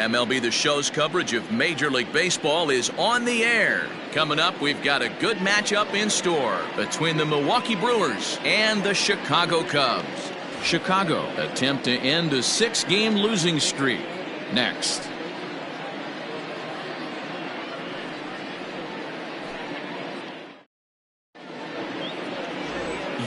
MLB The Show's coverage of Major League Baseball is on the air. Coming up, we've got a good matchup in store between the Milwaukee Brewers and the Chicago Cubs. Chicago attempt to end a 6-game losing streak. Next.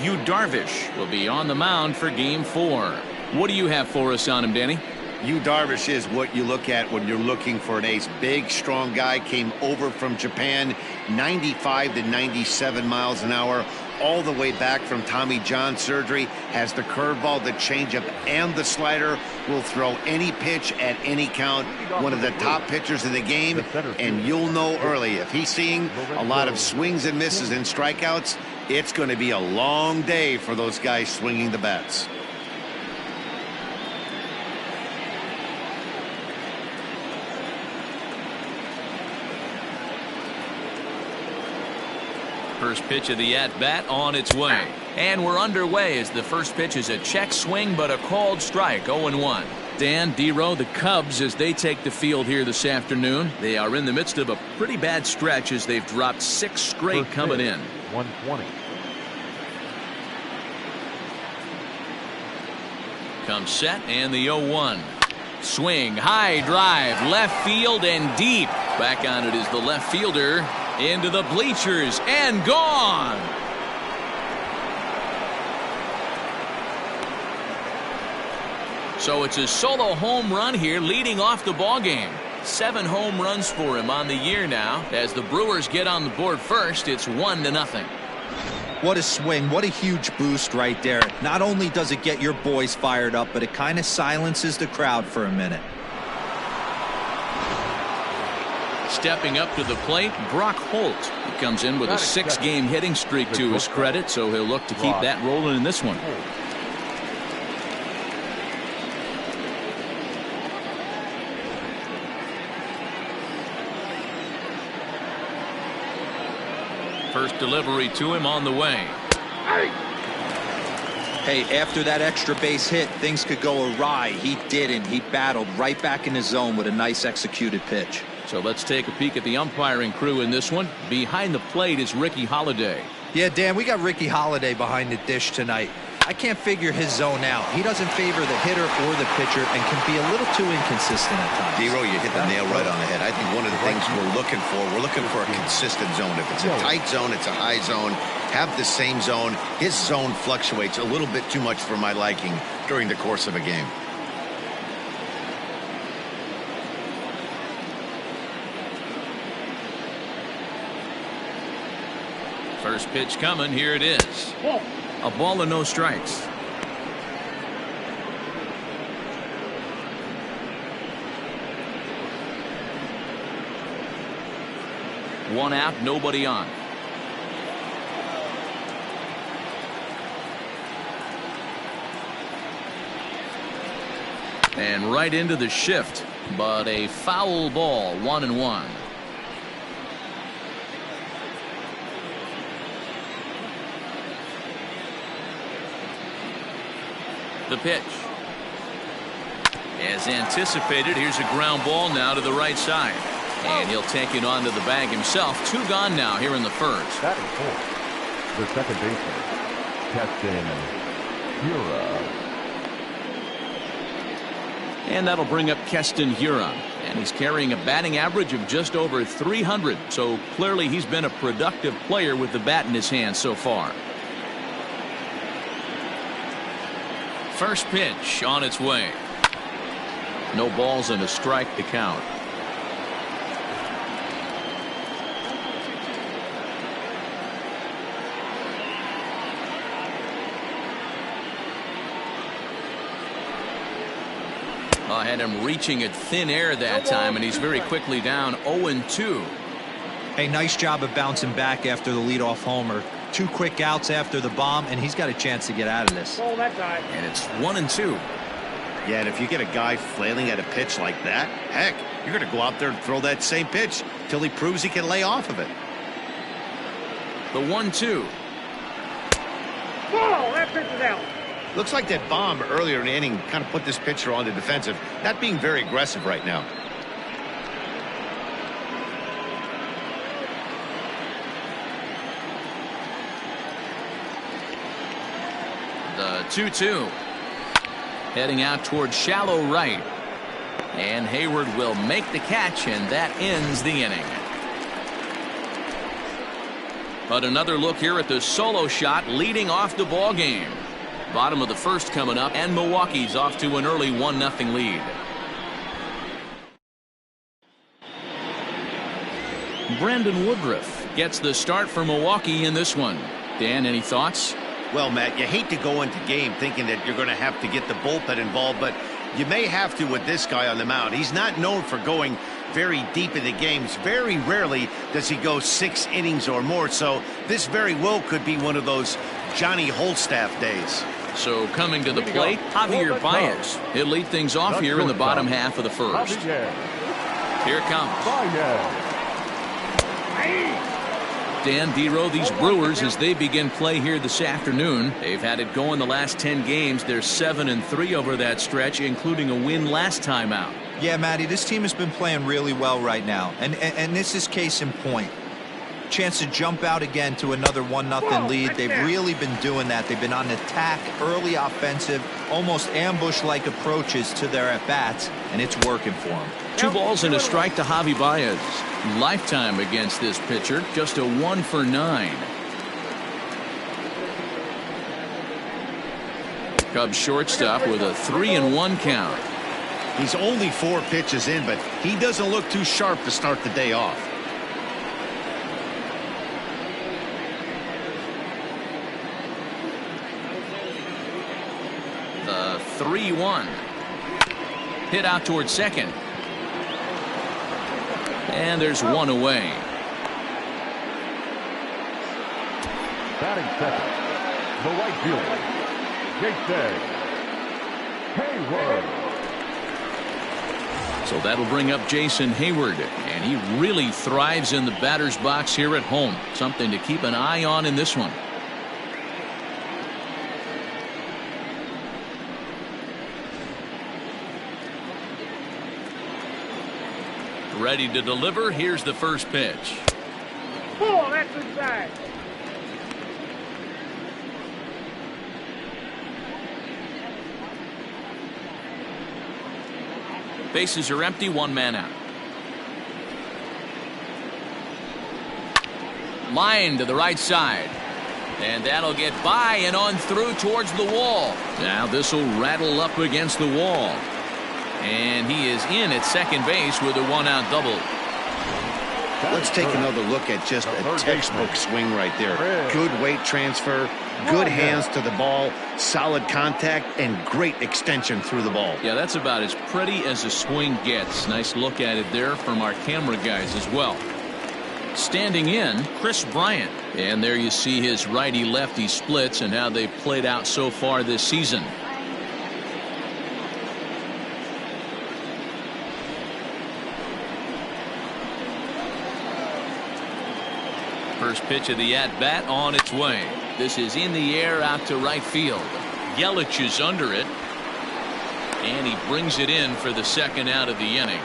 Yu Darvish will be on the mound for Game 4. What do you have for us on him, Danny? Yu Darvish is what you look at when you're looking for an ace. Big, strong guy, came over from Japan, 95 to 97 miles an hour, all the way back from Tommy John surgery, has the curveball, the changeup, and the slider, will throw any pitch at any count. One of the top pitchers in the game, and you'll know early. If he's seeing a lot of swings and misses and strikeouts, it's going to be a long day for those guys swinging the bats. First pitch of the at-bat on its way. And we're underway as the first pitch is a check swing, but a called strike, 0-1. Dan, D-Row, the Cubs, as they take the field here this afternoon, they are in the midst of a pretty bad stretch as they've dropped 6 straight coming in. 120. Comes set and the 0-1. Swing, high drive, left field and deep. Back on it is the left fielder. Into the bleachers and gone. So it's a solo home run here leading off the ball game. 7 home runs for him on the year now. As the Brewers get on the board first, it's 1-0. What a swing. What a huge boost right there. Not only does it get your boys fired up, but it kind of silences the crowd for a minute. Stepping up to the plate, Brock Holt. He comes in with a 6-game hitting streak to his credit, so he'll look to keep that rolling in this one. First delivery to him on the way. Hey, after that extra base hit, things could go awry. He didn't. He battled right back in his zone with a nice executed pitch. So let's take a peek at the umpiring crew in this one. Behind the plate is Ricky Holiday. Yeah, Dan, we got Ricky Holiday behind the dish tonight. I can't figure his zone out. He doesn't favor the hitter or the pitcher and can be a little too inconsistent at times. D-Row, you hit the nail right on the head. I think one of the things we're looking for a consistent zone. If it's a tight zone, it's a high zone. Have the same zone. His zone fluctuates a little bit too much for my liking during the course of a game. First pitch coming. Here it is. A ball and no strikes. One out, nobody on. And right into the shift, but a foul ball, 1-1. The pitch. As anticipated, here's a ground ball now to the right side. And he'll take it onto the bag himself. 2 gone now here in the first. Batting fourth, the second baseman, Keston Hiura. And that'll bring up Keston Hiura. And he's carrying a batting average of just over 300. So clearly he's been a productive player with the bat in his hand so far. First pitch on its way. No balls and a strike to count. I had him reaching at thin air that time, and he's very quickly down 0-2. Hey, nice job of bouncing back after the leadoff homer. 2 quick outs after the bomb, and he's got a chance to get out of this. And it's 1-2. Yeah, and if you get a guy flailing at a pitch like that, heck, you're going to go out there and throw that same pitch till he proves he can lay off of it. The 1-2. Ball, that pitch is out. Looks like that bomb earlier in the inning kind of put this pitcher on the defensive, not being very aggressive right now. The 2-2. Heading out toward shallow right. And Hayward will make the catch, and that ends the inning. But another look here at the solo shot leading off the ball game. Bottom of the first coming up, and Milwaukee's off to an early 1-0 lead. Brandon Woodruff gets the start for Milwaukee in this one. Dan, any thoughts? Well, Matt, you hate to go into game thinking that you're going to have to get the bullpen involved, but you may have to with this guy on the mound. He's not known for going very deep into games. Very rarely does he go 6 innings or more, so this very well could be one of those Johnny Holstaff days. So coming to the plate, Javier Baez. He'll lead things off here in the bottom half of the first. Here it comes. Dan Dero, these Brewers, as they begin play here this afternoon, they've had it going the last 10 games. They're 7-3 over that stretch, including a win last time out. Yeah, Matty, this team has been playing really well right now, and this is case in point. Chance to jump out again to another 1-0 lead. They've really been doing that. They've been on attack, early offensive, almost ambush-like approaches to their at-bats, and it's working for them. 2 balls and a strike to Javi Baez. Lifetime against this pitcher, just a 1 for 9. Cubs shortstop with a 3-1 count. He's only 4 pitches in, but he doesn't look too sharp to start the day off. The 3-1. Hit out towards second. And there's one away. Batting second, the right fielder, Jason Hayward. So that'll bring up Jason Hayward, and he really thrives in the batter's box here at home. Something to keep an eye on in this one. Ready to deliver. Here's the first pitch. Ball, that's inside. Bases are empty, 1 man out. Line to the right side. And that'll get by and on through towards the wall. Now this will rattle up against the wall. And he is in at second base with a 1-out double. Let's take another look at just a textbook swing right there. Good weight transfer, good hands to the ball, solid contact, and great extension through the ball. Yeah, that's about as pretty as a swing gets. Nice look at it there from our camera guys as well. Standing in, Chris Bryant. And there you see his righty-lefty splits and how they've played out so far this season. First pitch of the at-bat on its way. This is in the air out to right field. Yelich is under it. And he brings it in for the second out of the inning.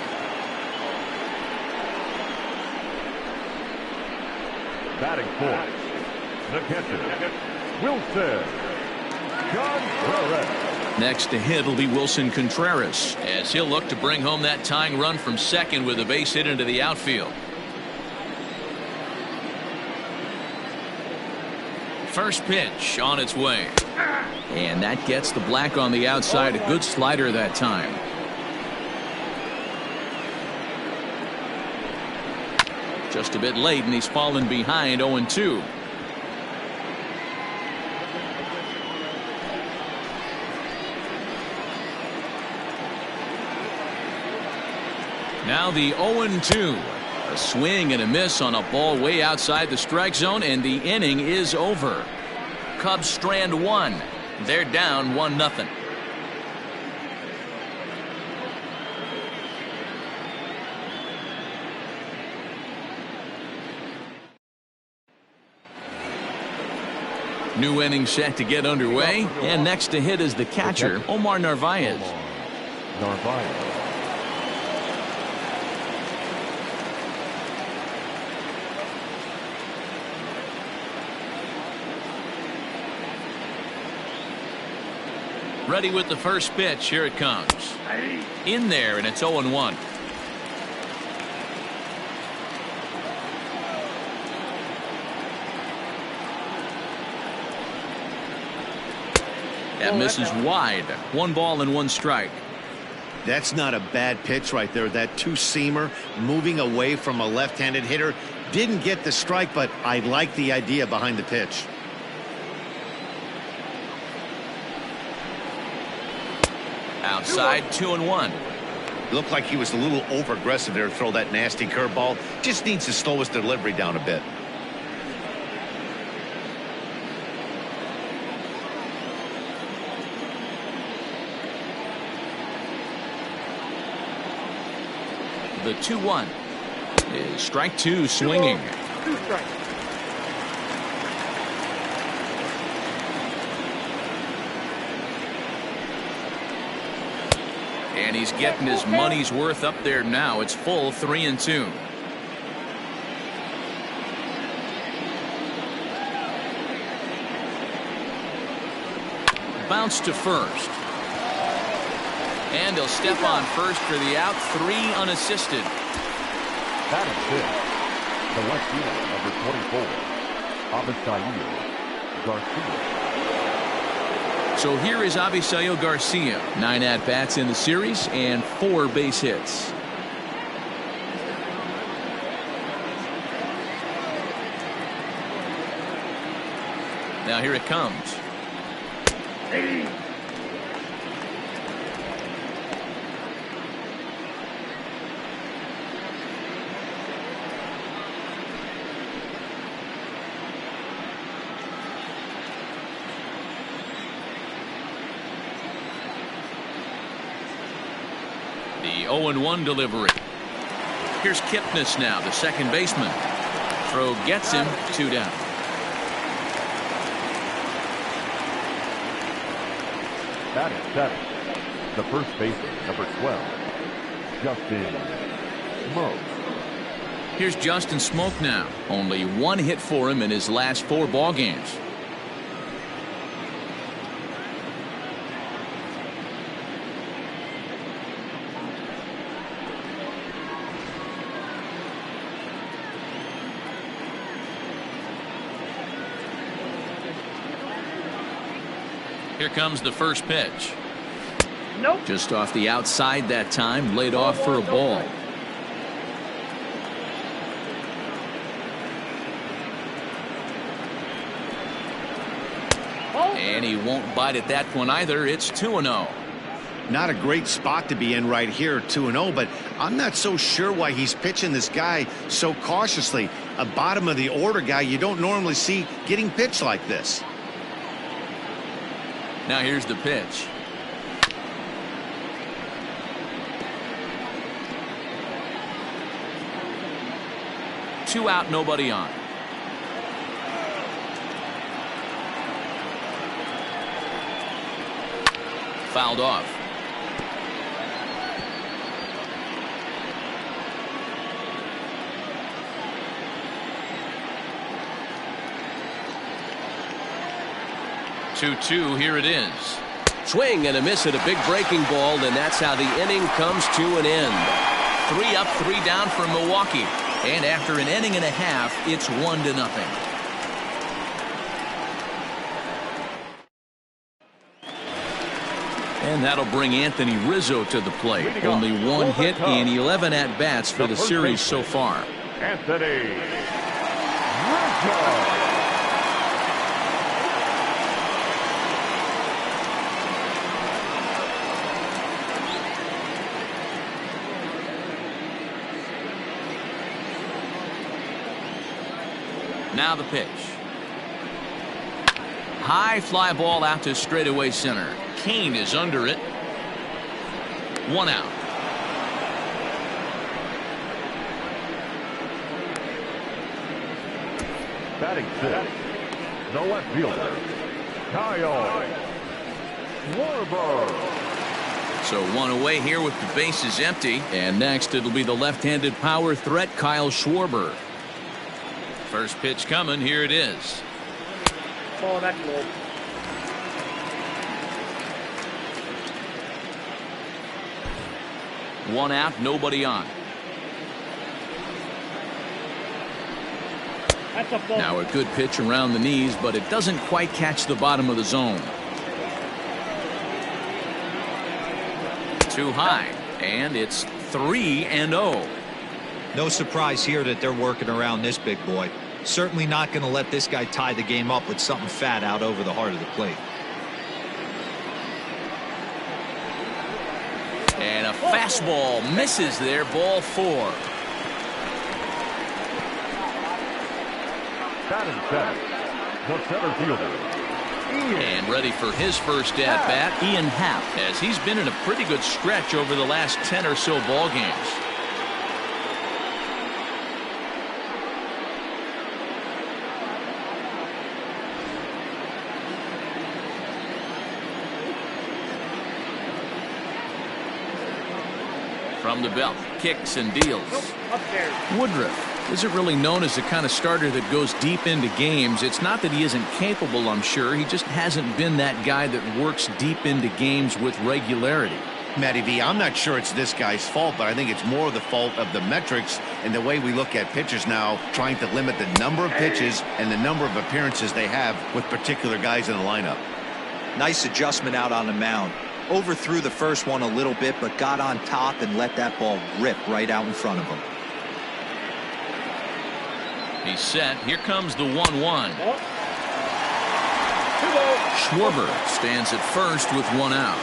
Batting fourth, the catcher, Wilson Contreras. Next to hit will be Wilson Contreras, as he'll look to bring home that tying run from second with a base hit into the outfield. First pitch on its way. And that gets the black on the outside. A good slider that time. Just a bit late, and he's fallen behind 0-2. Now the 0-2. A swing and a miss on a ball way outside the strike zone, and the inning is over. Cubs strand 1. They're down 1-0. New inning set to get underway, and next to hit is the catcher, Omar Narvaez. Ready with the first pitch. Here it comes. In there, and it's 0-1. That misses wide. 1 ball and 1 strike. That's not a bad pitch right there. That two-seamer moving away from a left-handed hitter. Didn't get the strike, but I like the idea behind the pitch. Outside, 2-1. Looked like he was a little over-aggressive there to throw that nasty curveball. Just needs to slow his delivery down a bit. The 2-1 is strike 2, swinging. 2 strikes. And he's getting his money's worth up there now. It's full 3-2. Bounce to first. And he'll step on first for the out. 3 unassisted. That is it. The left fielder, number 24, Avisaíl Garcia. So here is Avisaíl Garcia. 9 at-bats in the series and 4 base hits. Now here it comes. The 0-1 delivery. Here's Kipnis now, the second baseman. Throw gets him, 2 down. That is 7. The first baseman, number 12, Justin Smoke. Here's Justin Smoke now. Only 1 hit for him in his last 4 ball games. Here comes the first pitch. Nope. Just off the outside that time, laid off for a ball. And he won't bite at that one either. It's 2-0. Not a great spot to be in right here, 2-0, but I'm not so sure why he's pitching this guy so cautiously. A bottom of the order guy you don't normally see getting pitched like this. Now here's the pitch. Two out, nobody on. Fouled off. Two, here it is. Swing and a miss at a big breaking ball, and that's how the inning comes to an end. 3 up, 3 down for Milwaukee. And after an inning and a half, it's 1-0. And that'll bring Anthony Rizzo to the plate. Only 1 hit in 11 at-bats for the series so far. Anthony Rizzo. Now the pitch. High fly ball out to straightaway center. Kane is under it. 1 out. Batting 6, the left fielder, Kyle Schwarber. So 1 away here with the bases empty. And next it'll be the left-handed power threat, Kyle Schwarber. First pitch coming. Here it is. Oh, that's low. 1 out, nobody on. That's a ball. Now a good pitch around the knees, but it doesn't quite catch the bottom of the zone. Too high, and it's 3-0. No surprise here that they're working around this big boy. Certainly not going to let this guy tie the game up with something fat out over the heart of the plate. And a fastball misses there, ball 4. Batting seventh, the center fielder, Ian. And ready for his first at-bat, Ian Happ, as he's been in a pretty good stretch over the last 10 or so ball games. From the belt, kicks and deals. Upstairs. Woodruff isn't really known as the kind of starter that goes deep into games. It's not that he isn't capable, I'm sure. He just hasn't been that guy that works deep into games with regularity. Matty V, I'm not sure it's this guy's fault, but I think it's more the fault of the metrics and the way we look at pitchers now, trying to limit the number of pitches and the number of appearances they have with particular guys in the lineup. Nice adjustment out on the mound. Overthrew the first one a little bit, but got on top and let that ball rip right out in front of him. He's set. Here comes the 1-1. Schwarber stands at first with 1 out.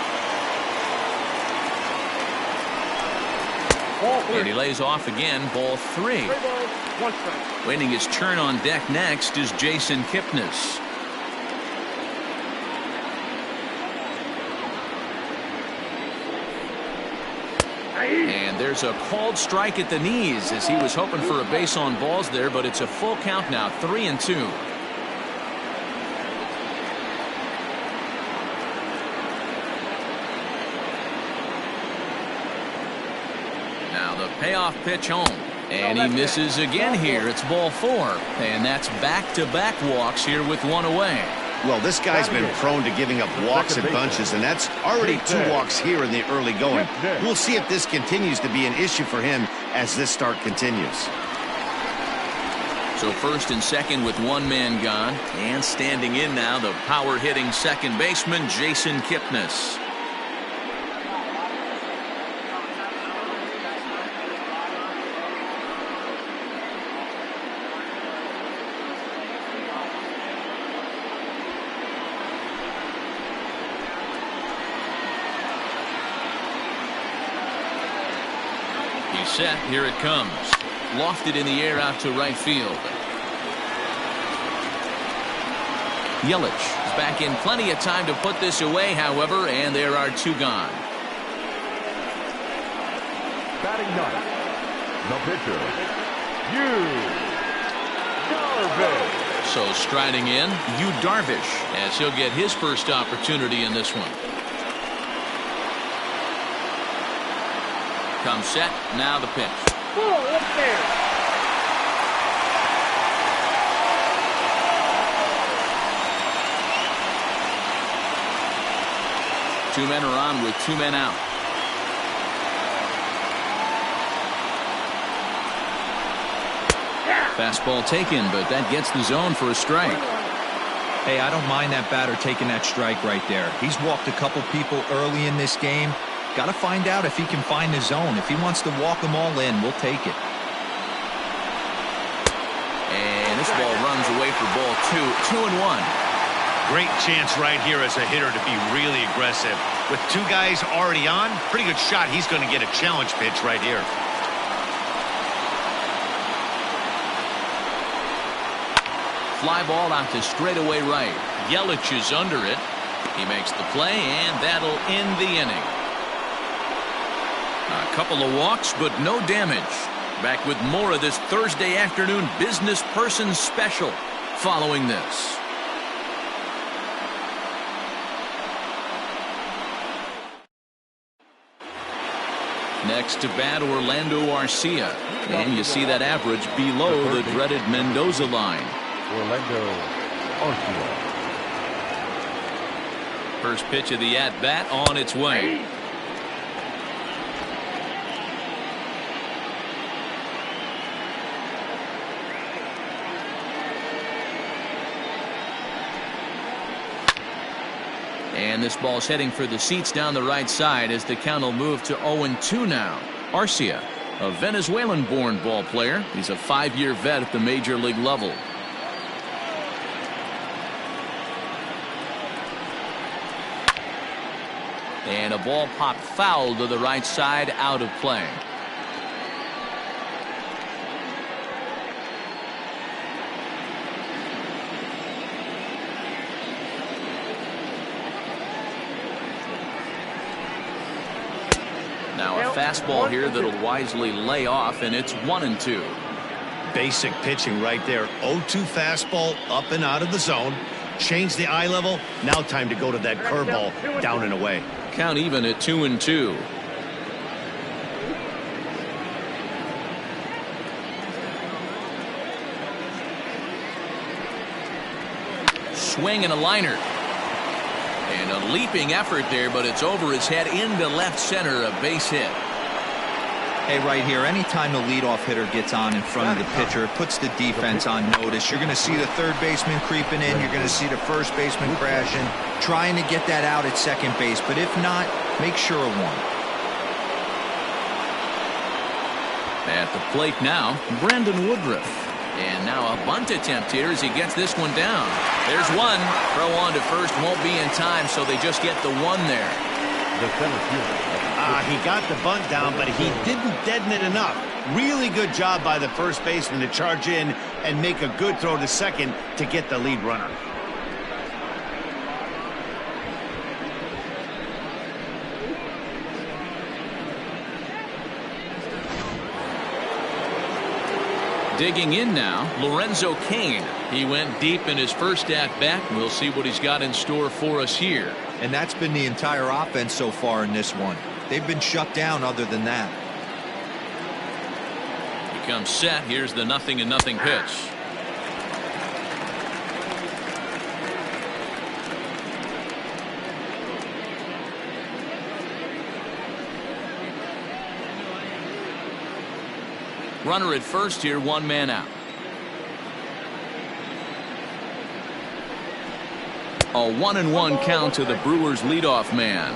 And he lays off again, ball 3. 3 balls, 1 strike. Waiting his turn on deck next is Jason Kipnis. And there's a called strike at the knees as he was hoping for a base on balls there, but it's a full count now, 3-2. Now the payoff pitch home, and he misses again here. It's ball 4, and that's back-to-back walks here with 1 away. Well, this guy's been prone to giving up walks in bunches, and that's already 2 walks here in the early going. We'll see if this continues to be an issue for him as this start continues. So first and second with 1 man gone, and standing in now the power-hitting second baseman Jason Kipnis. Set. Here it comes. Lofted in the air out to right field. Yelich is back in plenty of time to put this away, however, and there are 2 gone. Batting ninth, the pitcher, Darvish. So striding in, Darvish, as he'll get his first opportunity in this one. Comes set. Now the pitch. Ball upstairs. Two men are on with 2 men out. Fastball taken, but that gets the zone for a strike. Hey, I don't mind that batter taking that strike right there. He's walked a couple people early in this game. Got to find out if he can find the zone. If he wants to walk them all in, we'll take it. And this ball runs away for ball 2. 2-1. Great chance right here as a hitter to be really aggressive. With 2 guys already on, pretty good shot. He's going to get a challenge pitch right here. Fly ball out to straightaway right. Yelich is under it. He makes the play, and that'll end the inning. A couple of walks, but no damage. Back with more of this Thursday afternoon business person special following this. Next to bat, Orlando Arcia. And you see that average below the dreaded Mendoza line. Orlando Arcia. First pitch of the at-bat on its way. And this ball's heading for the seats down the right side as the count will move to 0-2 now. Arcia, a Venezuelan-born ball player. He's a 5-year vet at the major league level. And a ball popped foul to the right side, out of play. Now a fastball here that'll wisely lay off, and it's 1-2. Basic pitching right there. 0-2 fastball up and out of the zone. Change the eye level. Now time to go to that curveball down and away. Count even at 2-2. Swing and a liner. And a leaping effort there, but it's over his head into left center, a base hit. Hey, right here, anytime the leadoff hitter gets on in front of the pitcher, it puts the defense on notice. You're going to see the third baseman creeping in. You're going to see the first baseman crashing, trying to get that out at second base. But if not, make sure of one. At the plate now, Brandon Woodruff. And now a bunt attempt here as he gets this one down. There's one. Throw on to first won't be in time, so they just get the one there. The center fielder. He got the bunt down, but he didn't deaden it enough. Really good job by the first baseman to charge in and make a good throw to second to get the lead runner. Digging in now, Lorenzo Cain. He went deep in his first at-bat. We'll see what he's got in store for us here. And that's been the entire offense so far in this one. They've been shut down other than that. He comes set. Here's the 0-0 pitch. Runner at first here, one man out. A 1-1 count to the Brewers leadoff man.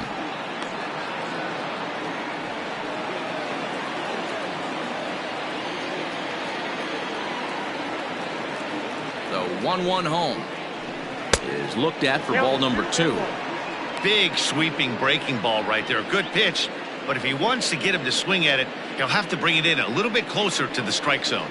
The 1-1 home is looked at for ball number 2. Big sweeping breaking ball right there. Good pitch. But if he wants to get him to swing at it, he'll have to bring it in a little bit closer to the strike zone.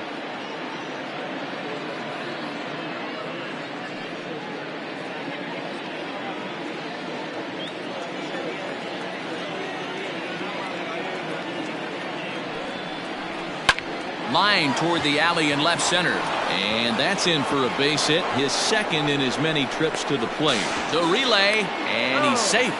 Line toward the alley in left center. And that's in for a base hit, his second in as many trips to the plate. The relay, and he's safe.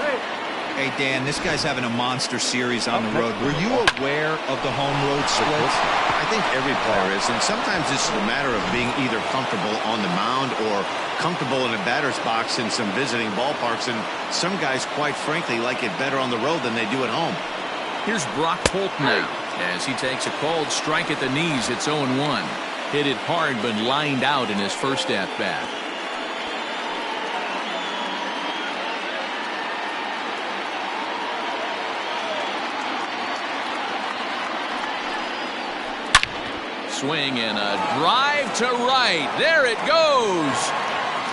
Hey, Dan, this guy's having a monster series on the road. Were you aware of the home road splits? I think every player is, and sometimes this is a matter of being either comfortable on the mound or comfortable in a batter's box in some visiting ballparks, and some guys, quite frankly, like it better on the road than they do at home. Here's Brock Holt now as he takes a called strike at the knees. It's 0-1. Hit it hard but lined out in his first at-bat. Swing and a drive to right. There it goes.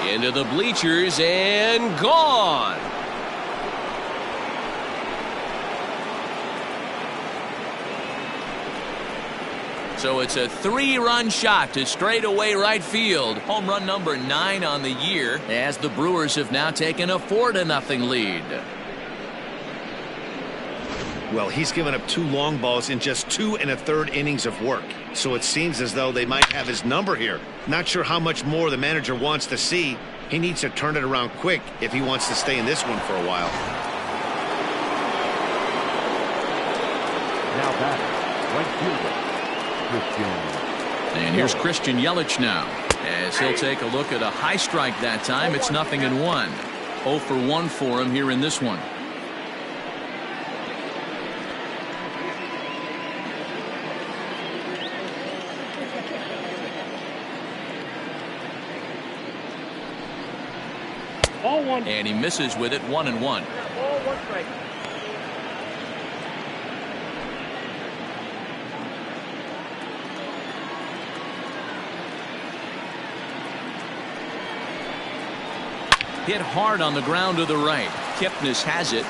Into the bleachers and gone. So it's a 3-run shot to straightaway right field. Home run number 9 on the year as the Brewers have now taken a 4-0 lead. Well, he's given up 2 long balls in just 2 1/3 innings of work. So it seems as though they might have his number here. Not sure how much more the manager wants to see. He needs to turn it around quick if he wants to stay in this one for a while. Now back, right fielder, Christian. And here's Christian Yelich now as he'll take a look at a high strike that time. It's 0-1. 0 for 1 for him here in this one. Ball one. And he misses with it, 1-1. Ball one strike. Hit hard on the ground to the right. Kipnis has it.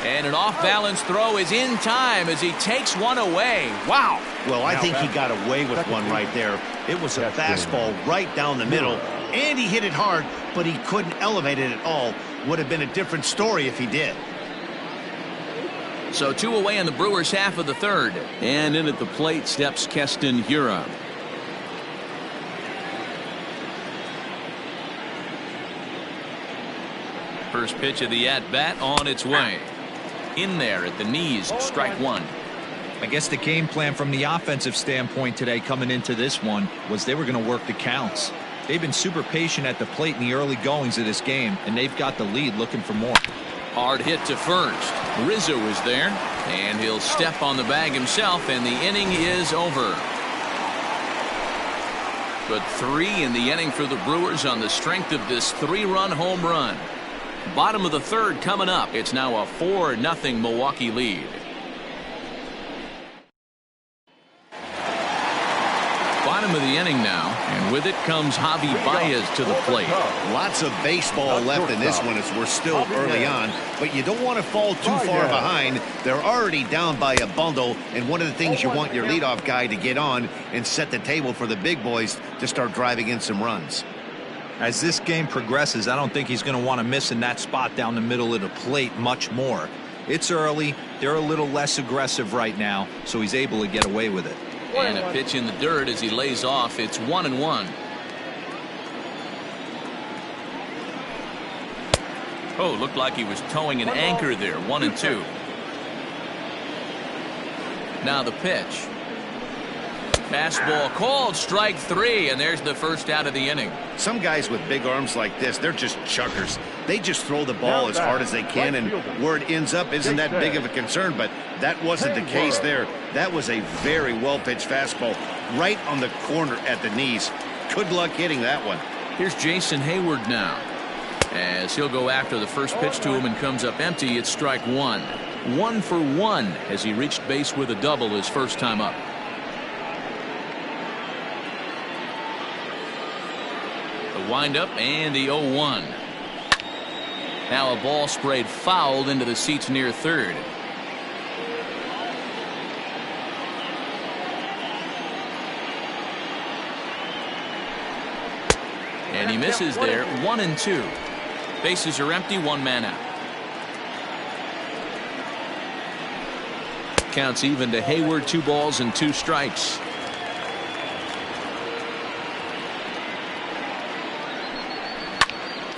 And an off-balance throw is in time as he takes one away. Wow. Well, I think he got away with one right there. It was a fastball right down the middle, and he hit it hard, but he couldn't elevate it at all. Would have been a different story if he did. So 2 away in the Brewers' half of the third. And in at the plate steps Keston Hiura. First pitch of the at-bat on its way. In there at the knees, strike one. I guess the game plan from the offensive standpoint today coming into this one was they were going to work the counts. They've been super patient at the plate in the early goings of this game, and they've got the lead looking for more. Hard hit to first. Rizzo is there, and he'll step on the bag himself, and the inning is over. But 3 in the inning for the Brewers on the strength of this 3-run home run. Bottom of the third coming up. It's now a 4-0 Milwaukee lead. Bottom of the inning now, and with it comes Javi Baez to the plate. Lots of baseball left in this one as we're still early on, but you don't want to fall too far behind. They're already down by a bundle, and one of the things you want your leadoff guy to get on and set the table for the big boys to start driving in some runs. As this game progresses, I don't think he's going to want to miss in that spot down the middle of the plate much more. It's early. They're a little less aggressive right now, so he's able to get away with it. And a pitch in the dirt as he lays off. It's 1-1. Oh, looked like he was towing an anchor there. 1-2. Now the pitch. Fastball called, strike 3, and there's the first out of the inning. Some guys with big arms like this, they're just chuckers. They just throw the ball as hard as they can, and where it ends up isn't that big of a concern, but that wasn't the case there. That was a very well-pitched fastball right on the corner at the knees. Good luck hitting that one. Here's Jason Hayward now. As he'll go after the first pitch to him and comes up empty, it's strike 1. 1 for 1 as he reached base with a double his first time up. The windup and the 0-1. Now a ball sprayed fouled into the seats near third. And he misses there. 1-2. Bases are empty, 1 man out. Counts even to Hayward, 2 balls and 2 strikes.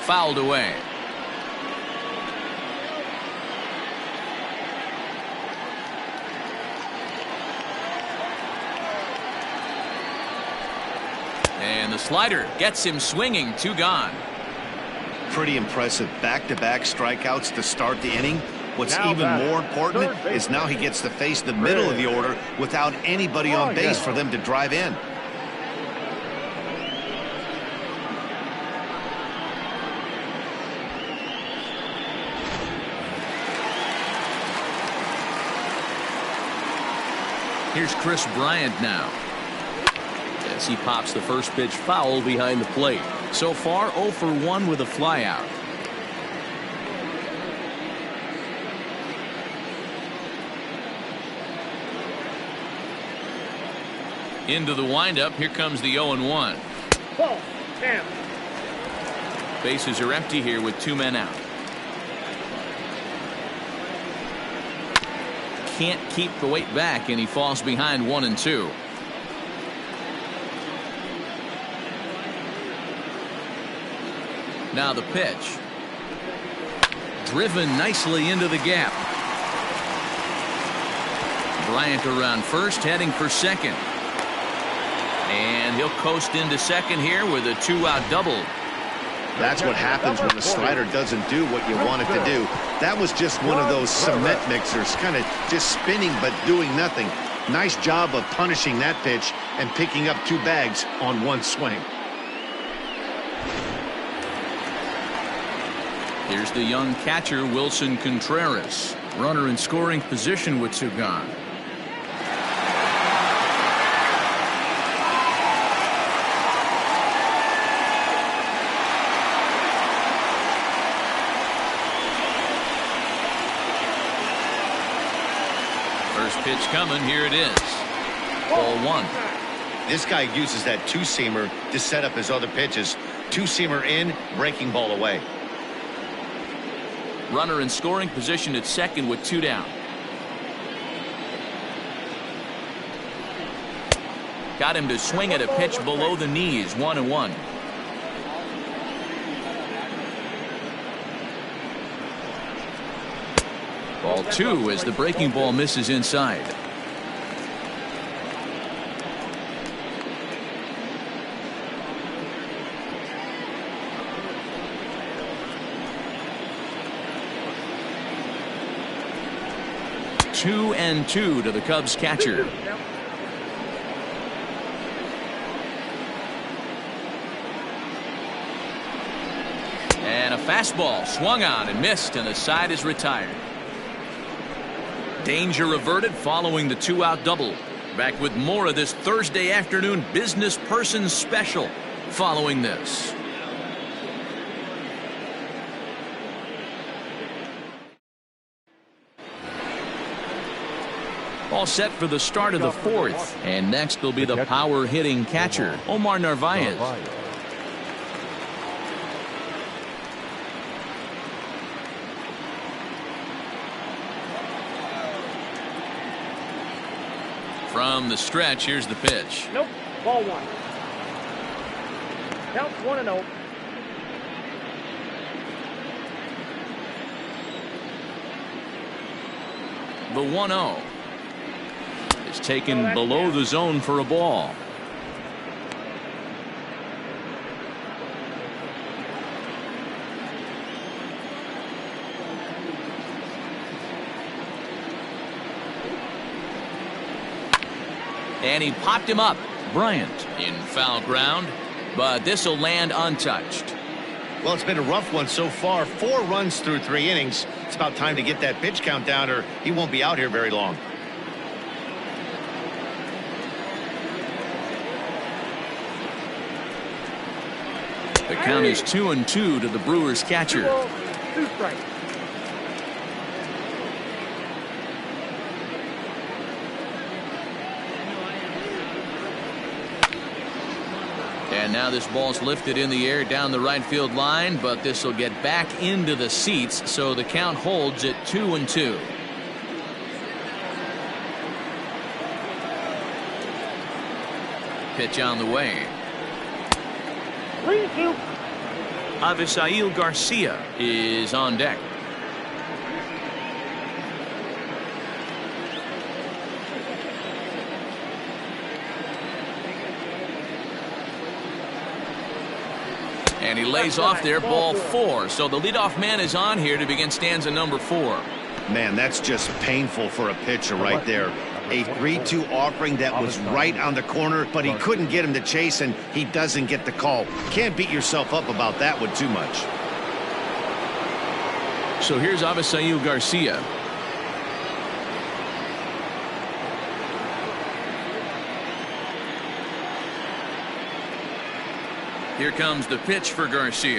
Fouled away. And the slider gets him swinging. 2 gone. Pretty impressive back-to-back strikeouts to start the inning. What's even more important is now he gets to face the middle of the order without anybody on base for them to drive in. Here's Chris Bryant now. As he pops the first pitch foul behind the plate. So far 0 for 1 with a flyout. Into the windup. Here comes the 0-1. Ball. Damn. Bases are empty here with 2 men out. Can't keep the weight back, and he falls behind 1-2. Now the pitch. Driven nicely into the gap. Bryant around first, heading for second. And he'll coast into second here with a 2-out double. That's what happens when the slider doesn't do what you want it to do. That was just one of those cement mixers, kind of just spinning but doing nothing. Nice job of punishing that pitch and picking up 2 bags on 1 swing. Here's the young catcher, Wilson Contreras. Runner in scoring position with two gone. First pitch coming. Here it is. Ball one. This guy uses that two-seamer to set up his other pitches. Two-seamer in, breaking ball away. Runner in scoring position at second with two down. Got him to swing at a pitch below the knees. 1-1. Ball two as the breaking ball misses inside. Two and two to the Cubs catcher. And a fastball swung on and missed, and the side is retired. Danger averted following the two-out double. Back with more of this Thursday afternoon business person special following this. All set for the start of the fourth. And next will be the power hitting catcher, Omar Narvaez. From the stretch, here's the pitch. Nope. Ball one. Count 1-0. The 1-0 is taken below the zone for a ball. And he popped him up. Bryant in foul ground, but this will land untouched. Well, it's been a rough one so far. 4 runs through 3 innings. It's about time to get that pitch count down, or he won't be out here very long. The count is 2-2 to the Brewers catcher. 2 strikes. And now this ball's lifted in the air down the right field line, but this will get back into the seats, so the count holds at 2-2. Pitch on the way. 3-2. Avisail Garcia is on deck. And he lays off there, ball 4. So the leadoff man is on here to begin stanza number 4. Man, that's just painful for a pitcher right there. A 3-2 offering that was right on the corner, but he couldn't get him to chase, and he doesn't get the call. Can't beat yourself up about that one too much. So here's Avisail Garcia. Here comes the pitch for Garcia.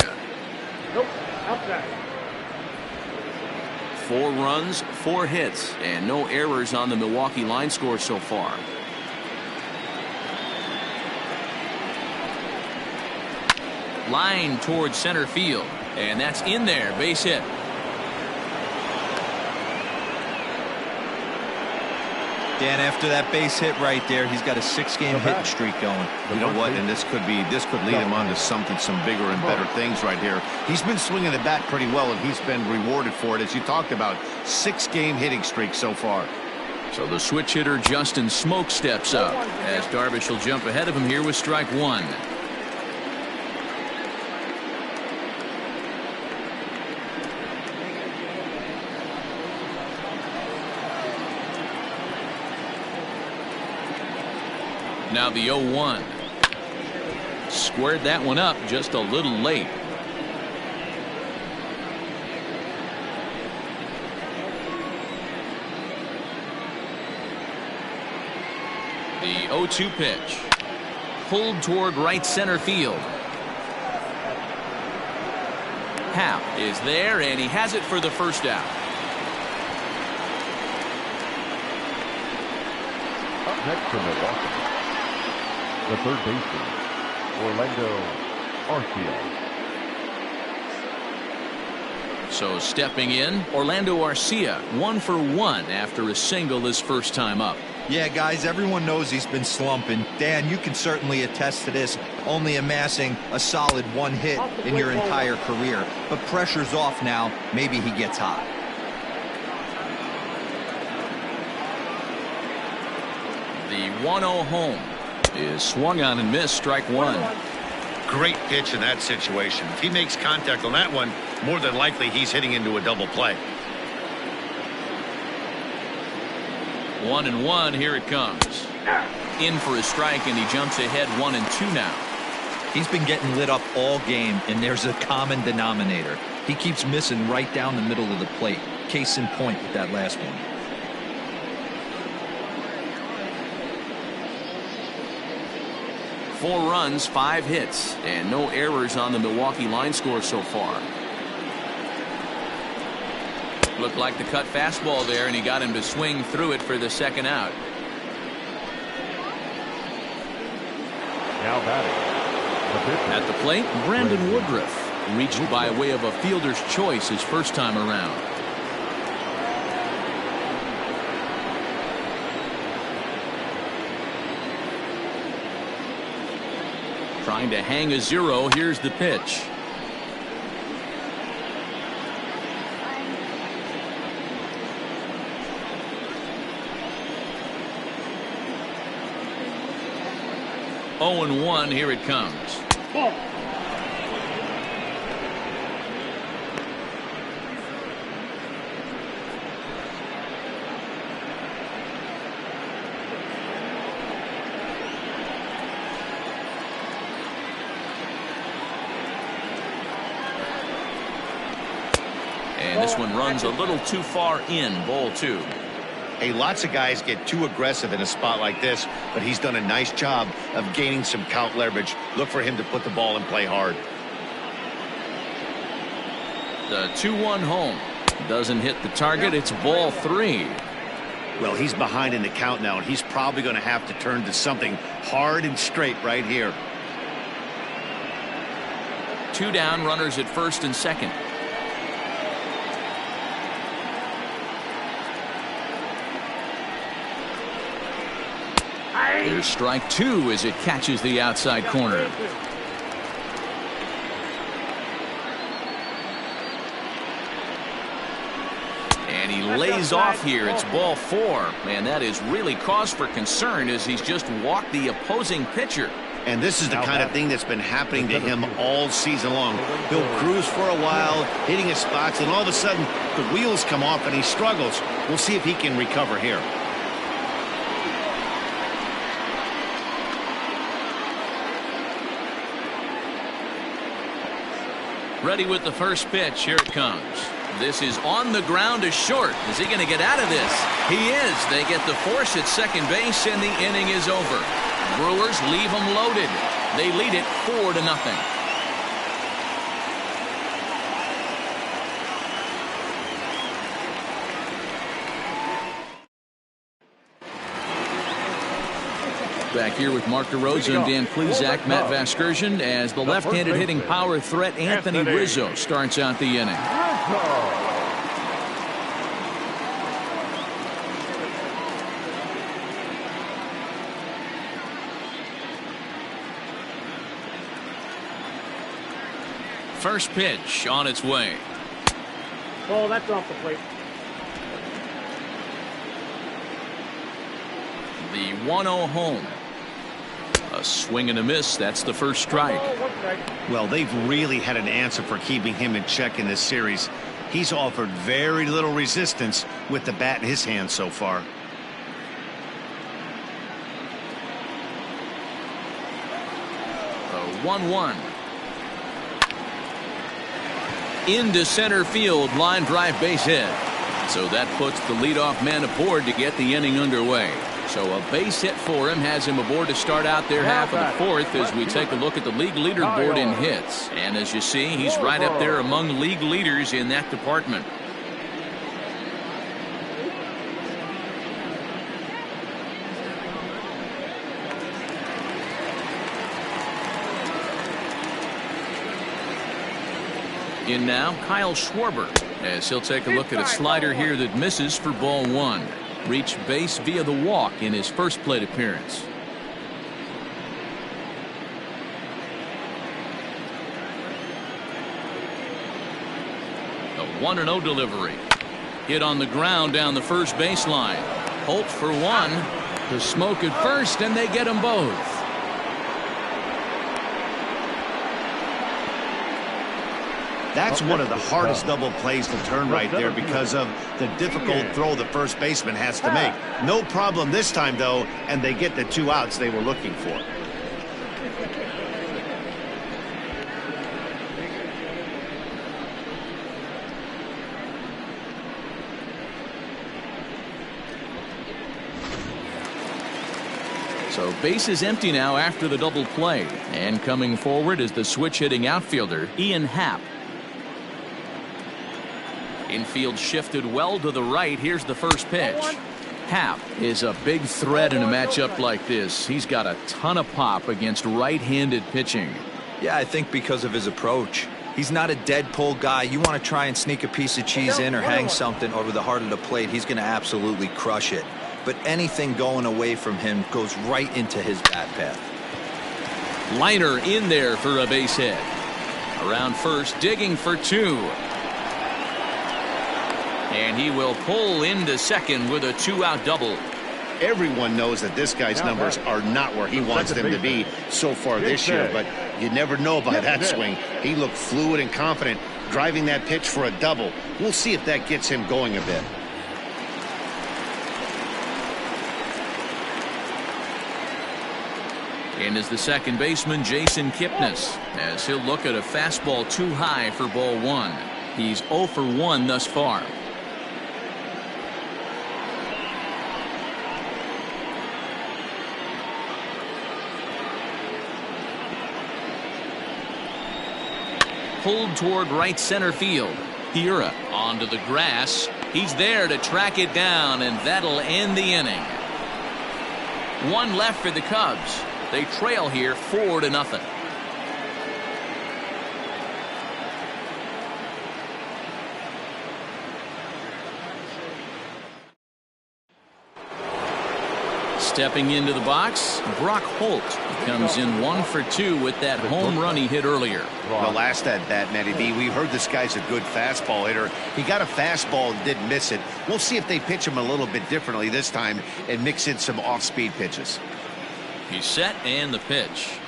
Nope. Outside. 4 runs, 4 hits, and no errors on the Milwaukee line score so far. Line towards center field, and that's in there. Base hit. Dan, after that base hit right there, he's got a 6-game hitting streak going. You know what? And this could lead him on to some bigger and better things right here. He's been swinging the bat pretty well, and he's been rewarded for it, as you talked about. 6-game hitting streak so far. So the switch hitter Justin Smoke steps up as Darvish will jump ahead of him here with strike 1. Now the 0-1. Squared that one up just a little late. The 0-2 pitch. Pulled toward right center field. Happ is there, and he has it for the first out. Up next from Milwaukee, the third baseman, Orlando Arcia. So stepping in, Orlando Arcia, 1 for 1 after a single his first time up. Yeah, guys, everyone knows he's been slumping. Dan, you can certainly attest to this, only amassing a solid 1 hit in your entire career. But pressure's off now. Maybe he gets hot. The 1-0 home is swung on and missed, strike 1. Great pitch in that situation. If he makes contact on that one, more than likely he's hitting into a double play. 1-1, here it comes. In for a strike, and he jumps ahead 1-2 now. He's been getting lit up all game, and there's a common denominator. He keeps missing right down the middle of the plate. Case in point with that last one. Four runs, 5 hits, and no errors on the Milwaukee line score so far. Looked like the cut fastball there, and he got him to swing through it for the second out. Now batting, At the plate, Brandon Woodruff, reached by way of a fielder's choice his first time around. Trying to hang a 0. Here's the pitch. Oh, 1, here it comes. Ball. And this one runs a little too far in, ball 2. Hey, lots of guys get too aggressive in a spot like this, but he's done a nice job of gaining some count leverage. Look for him to put the ball in play hard. The 2-1 home. Doesn't hit the target. It's ball 3. Well, he's behind in the count now, and he's probably going to have to turn to something hard and straight right here. 2 down, runners at first and second. Here's strike 2 as it catches the outside corner. And he lays off here. It's ball 4. Man, that is really cause for concern as he's just walked the opposing pitcher. And this is the kind of thing that's been happening to him all season long. He'll cruise for a while, hitting his spots, and all of a sudden the wheels come off and he struggles. We'll see if he can recover here. Ready with the first pitch. Here it comes. This is on the ground to short. Is he going to get out of this? He is. They get the force at second base, and the inning is over. Brewers leave them loaded. They lead it 4-0. Back here with Mark DeRosa and Dan Plesac, Matt Vasgersian, as the left-handed hitting power threat Anthony Rizzo starts out the inning. First pitch on its way. Ball, that's off the plate. The 1-0 home. A swing and a miss. That's the first strike. Well, they've really had an answer for keeping him in check in this series. He's offered very little resistance with the bat in his hand so far. A 1-1. Into center field, line drive base hit. So that puts the leadoff man aboard to get the inning underway. So a base hit for him has him aboard to start out their half of the fourth as we take a look at the league leaderboard in hits. And as you see, he's right up there among league leaders in that department. In now, Kyle Schwarber, as he'll take a look at a slider here that misses for ball one. Reached base via the walk in his first plate appearance. A 1-0 delivery. Hit on the ground down the first baseline. Holt for one. The smoke at first, and they get them both. That's one of the hardest double plays to turn right there because of the difficult throw the first baseman has to make. No problem this time, though, and they get the 2 outs they were looking for. So base is empty now after the double play. And coming forward is the switch-hitting outfielder, Ian Happ. Infield shifted well to the right. Here's the first pitch. Happ is a big threat in a matchup like this. He's got a ton of pop against right-handed pitching. Yeah, I think because of his approach. He's not a dead pull guy. You want to try and sneak a piece of cheese in or hang something over the heart of the plate, he's going to absolutely crush it. But anything going away from him goes right into his bat path. Liner in there for a base hit. Around first, digging for 2. And he will pull into second with a 2-out double. Everyone knows that this guy's numbers are not where he wants them to be so far this year, but you never know by that swing. He looked fluid and confident driving that pitch for a double. We'll see if that gets him going a bit. And is the second baseman, Jason Kipnis, as he'll look at a fastball too high for ball one. He's 0 for 1 thus far. Pulled toward right center field. Hira onto the grass. He's there to track it down, and that'll end the inning. 1 left for the Cubs. They trail here 4-0. Stepping into the box, Brock Holt comes in 1 for 2 with that home run he hit earlier. The last at bat, Matty B, we heard this guy's a good fastball hitter. He got a fastball and didn't miss it. We'll see if they pitch him a little bit differently this time and mix in some off-speed pitches. He's set and the pitch.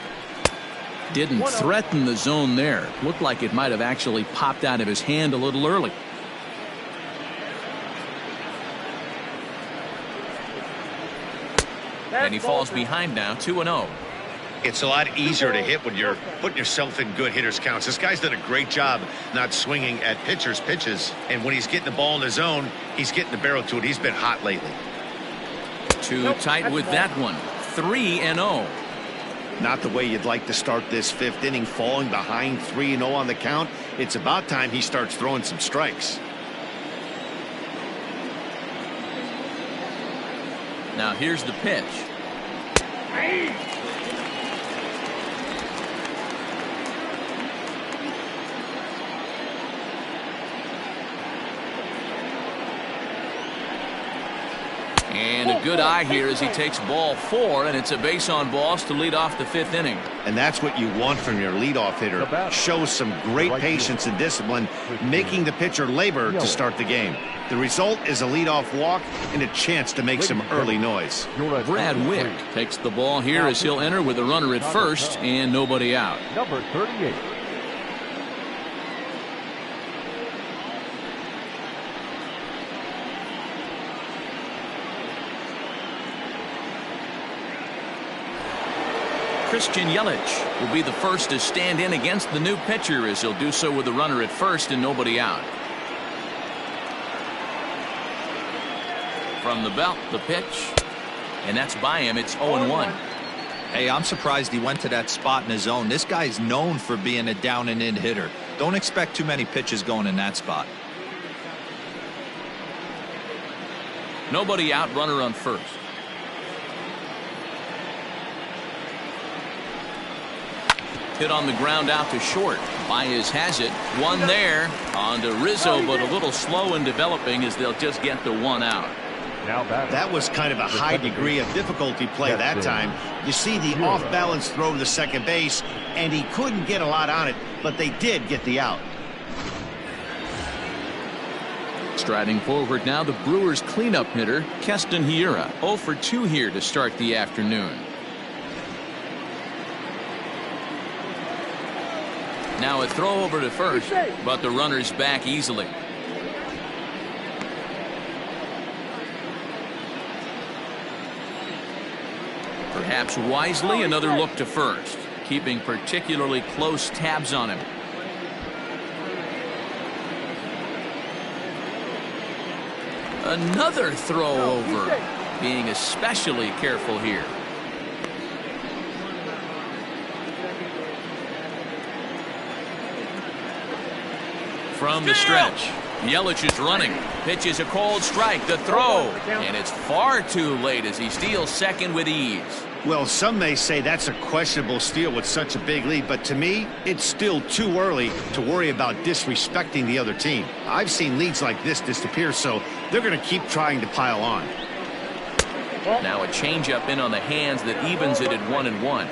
Didn't threaten the zone there. Looked like it might have actually popped out of his hand a little early. And he falls behind now, 2-0. It's a lot easier to hit when you're putting yourself in good hitters counts. This guy's done a great job not swinging at pitchers' pitches. And when he's getting the ball in the zone, he's getting the barrel to it. He's been hot lately. Too tight with that one. 3-0. Not the way you'd like to start this 5th inning, falling behind 3-0 on the count. It's about time he starts throwing some strikes. Now here's the pitch. And a good eye here as he takes ball 4, and it's a base on balls to lead off the 5th inning. And that's what you want from your leadoff hitter. Shows some great patience and discipline, making the pitcher labor to start the game. The result is a leadoff walk and a chance to make some early noise. Brad Wick takes the ball here as he'll enter with a runner at first and nobody out. Number 38. Christian Yelich will be the first to stand in against the new pitcher as he'll do so with a runner at first and nobody out. From the belt, the pitch. and that's by him. It's 0-1. Hey, I'm surprised he went to that spot in his zone. This guy's known for being a down and in hitter. Don't expect too many pitches going in that spot. Nobody out, runner on first. Hit on the ground out to short. Baez has it. One there. On to Rizzo, but a little slow in developing as they'll just get the one out. That was kind of a high degree of difficulty play that time. You see the off-balance throw to second base, and he couldn't get a lot on it, but they did get the out. Striding forward now, the Brewers cleanup hitter, Keston Hiura. 0 for 2 here to start the afternoon. Now a throw over to first, but the runner's back easily. Perhaps wisely, another look to first, keeping particularly close tabs on him. Another throw over, being especially careful here. From the stretch, Yelich is running. Pitches a cold strike. The throw, and it's far too late as he steals second with ease. Well, some may say that's a questionable steal with such a big lead, but to me, it's still too early to worry about disrespecting the other team. I've seen leads like this disappear, so they're going to keep trying to pile on. Now a changeup in on the hands that evens it at 1-1.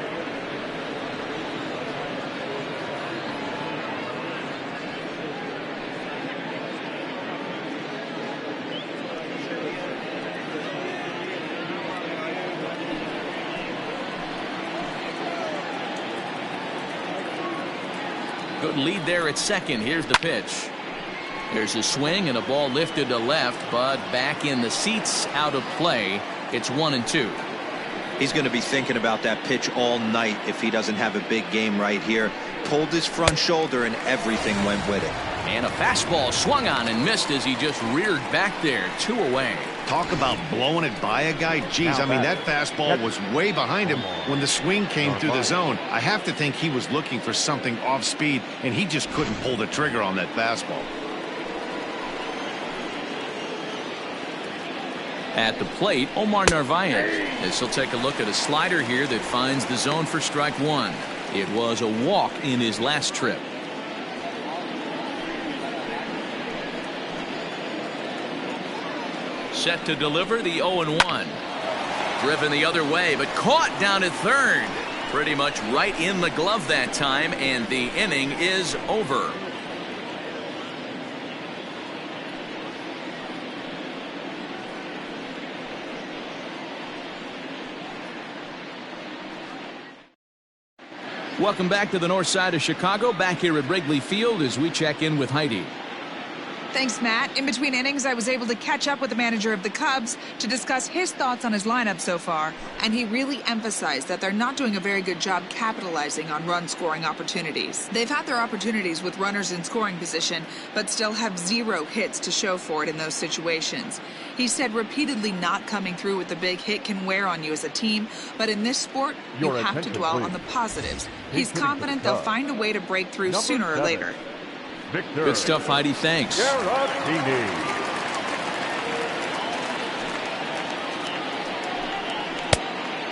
Good lead there at second. Here's the pitch. There's a swing and a ball lifted to left, but back in the seats, out of play. It's 1-2. He's going to be thinking about that pitch all night if he doesn't have a big game right here. Pulled his front shoulder and everything went with it. And a fastball swung on and missed as he just reared back there. 2 away. Talk about blowing it by a guy. Geez, I mean, that fastball was way behind him when the swing came through the zone. I have to think he was looking for something off speed, and he just couldn't pull the trigger on that fastball. At the plate, Omar Narvaez. As he'll take a look at a slider here that finds the zone for strike 1. It was a walk in his last trip. Set to deliver the 0-1. Driven the other way, but caught down at third. Pretty much right in the glove that time, and the inning is over. Welcome back to the north side of Chicago, back here at Wrigley Field as we check in with Heidi. Thanks, Matt. In between innings, I was able to catch up with the manager of the Cubs to discuss his thoughts on his lineup so far, and he really emphasized that they're not doing a very good job capitalizing on run-scoring opportunities. They've had their opportunities with runners in scoring position, but still have 0 hits to show for it in those situations. He said repeatedly not coming through with the big hit can wear on you as a team, but in this sport, you have to dwell on the positives. He's confident they'll find a way to break through sooner or later. Good stuff, Heidi. Thanks.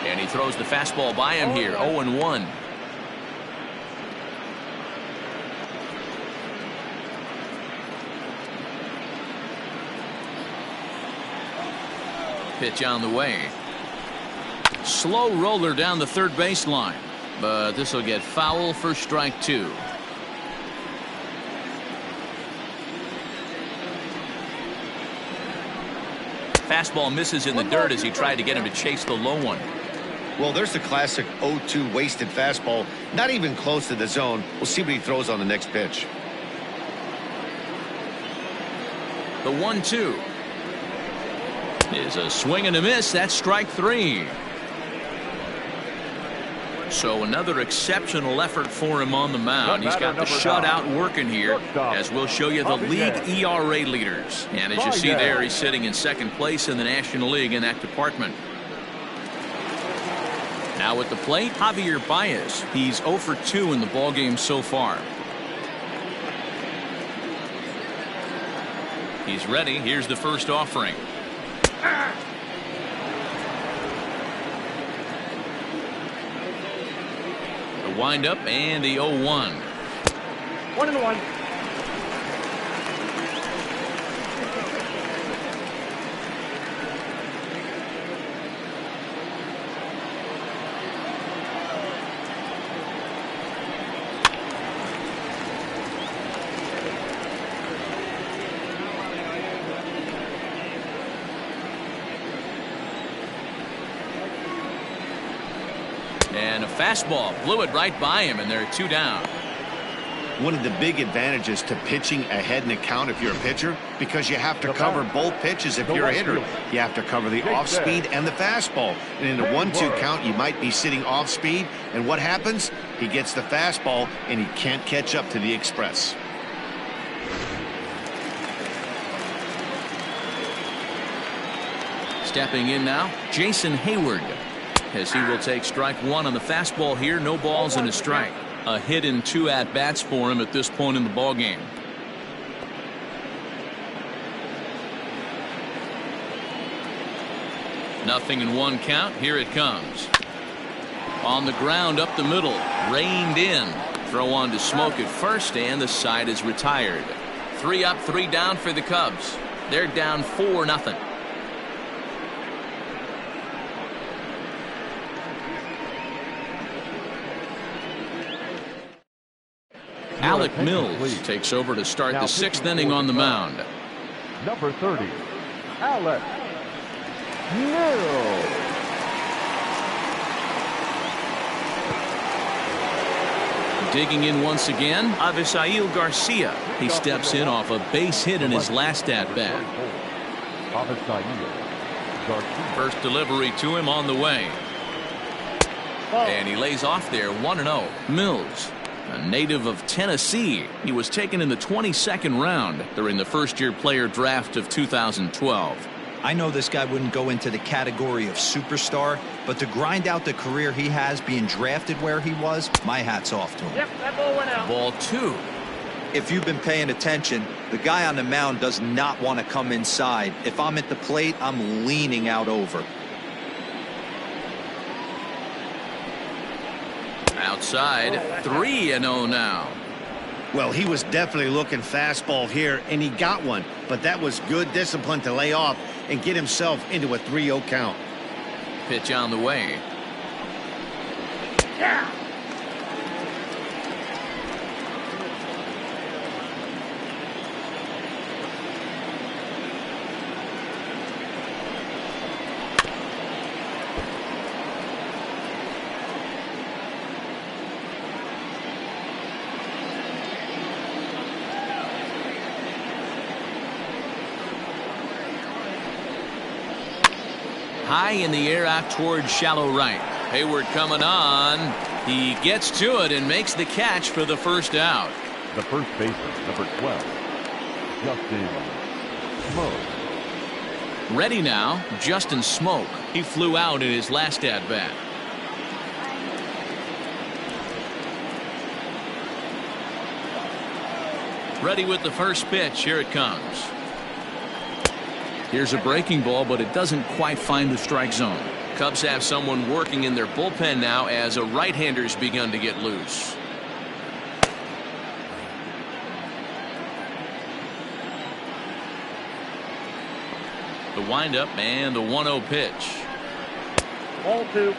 And he throws the fastball by him here. 0-1. Pitch on the way. Slow roller down the third baseline, but this will get foul for strike 2. Fastball misses in the dirt as he tried to get him to chase the low one. Well, there's the classic 0-2 wasted fastball. Not even close to the zone. We'll see what he throws on the next pitch. The 1-2 is a swing and a miss. That's strike 3. So another exceptional effort for him on the mound. He's got the shutout working here, as we'll show you the league ERA leaders. And as you see there, he's sitting in second place in the National League in that department. Now at the plate, Javier Baez. He's 0 for 2 in the ballgame so far. He's ready. Here's the first offering. The windup and the 0-1. 1-1. And a fastball blew it right by him, and there are 2 down. One of the big advantages to pitching ahead in the count if you're a pitcher, because you have to cover both pitches if you're a hitter. You have to cover the off speed and the fastball. And in a 1-2 count, you might be sitting off speed. And what happens? He gets the fastball, and he can't catch up to the express. Stepping in now, Jason Hayward, as he will take strike 1 on the fastball here. No balls and a strike. A hit in 2 at-bats for him at this point in the ballgame. Nothing in 1 count. Here it comes. On the ground up the middle. Reined in. Throw on to Smoke at first, and the side is retired. 3 up, 3 down for the Cubs. They're down 4-0. Alec Mills takes over to start the 6th inning on the mound. Number 30, Alec Mills. Digging in once again, Avisail Garcia. He steps in off a base hit in his last at-bat. First delivery to him on the way. And he lays off there 1-0. Mills, a native of Tennessee. He was taken in the 22nd round during the first-year player draft of 2012. I know this guy wouldn't go into the category of superstar, but to grind out the career he has being drafted where he was, my hat's off to him. Yep, that ball went out. Ball 2. If you've been paying attention, the guy on the mound does not want to come inside. If I'm at the plate, I'm leaning out over. Outside, 3-0 now. Well, he was definitely looking fastball here, and he got one. But that was good discipline to lay off and get himself into a 3-0 count. Pitch on the way. Yeah. High in the air out towards shallow right. Hayward coming on. He gets to it and makes the catch for the first out. The first baseman, number 12, Justin Smoke. Ready now, Justin Smoke. He flew out in his last at-bat. Ready with the first pitch. Here it comes. Here's a breaking ball, but it doesn't quite find the strike zone. Cubs have someone working in their bullpen now as a right-hander's begun to get loose. The windup and the 1-0 pitch. Ball 2.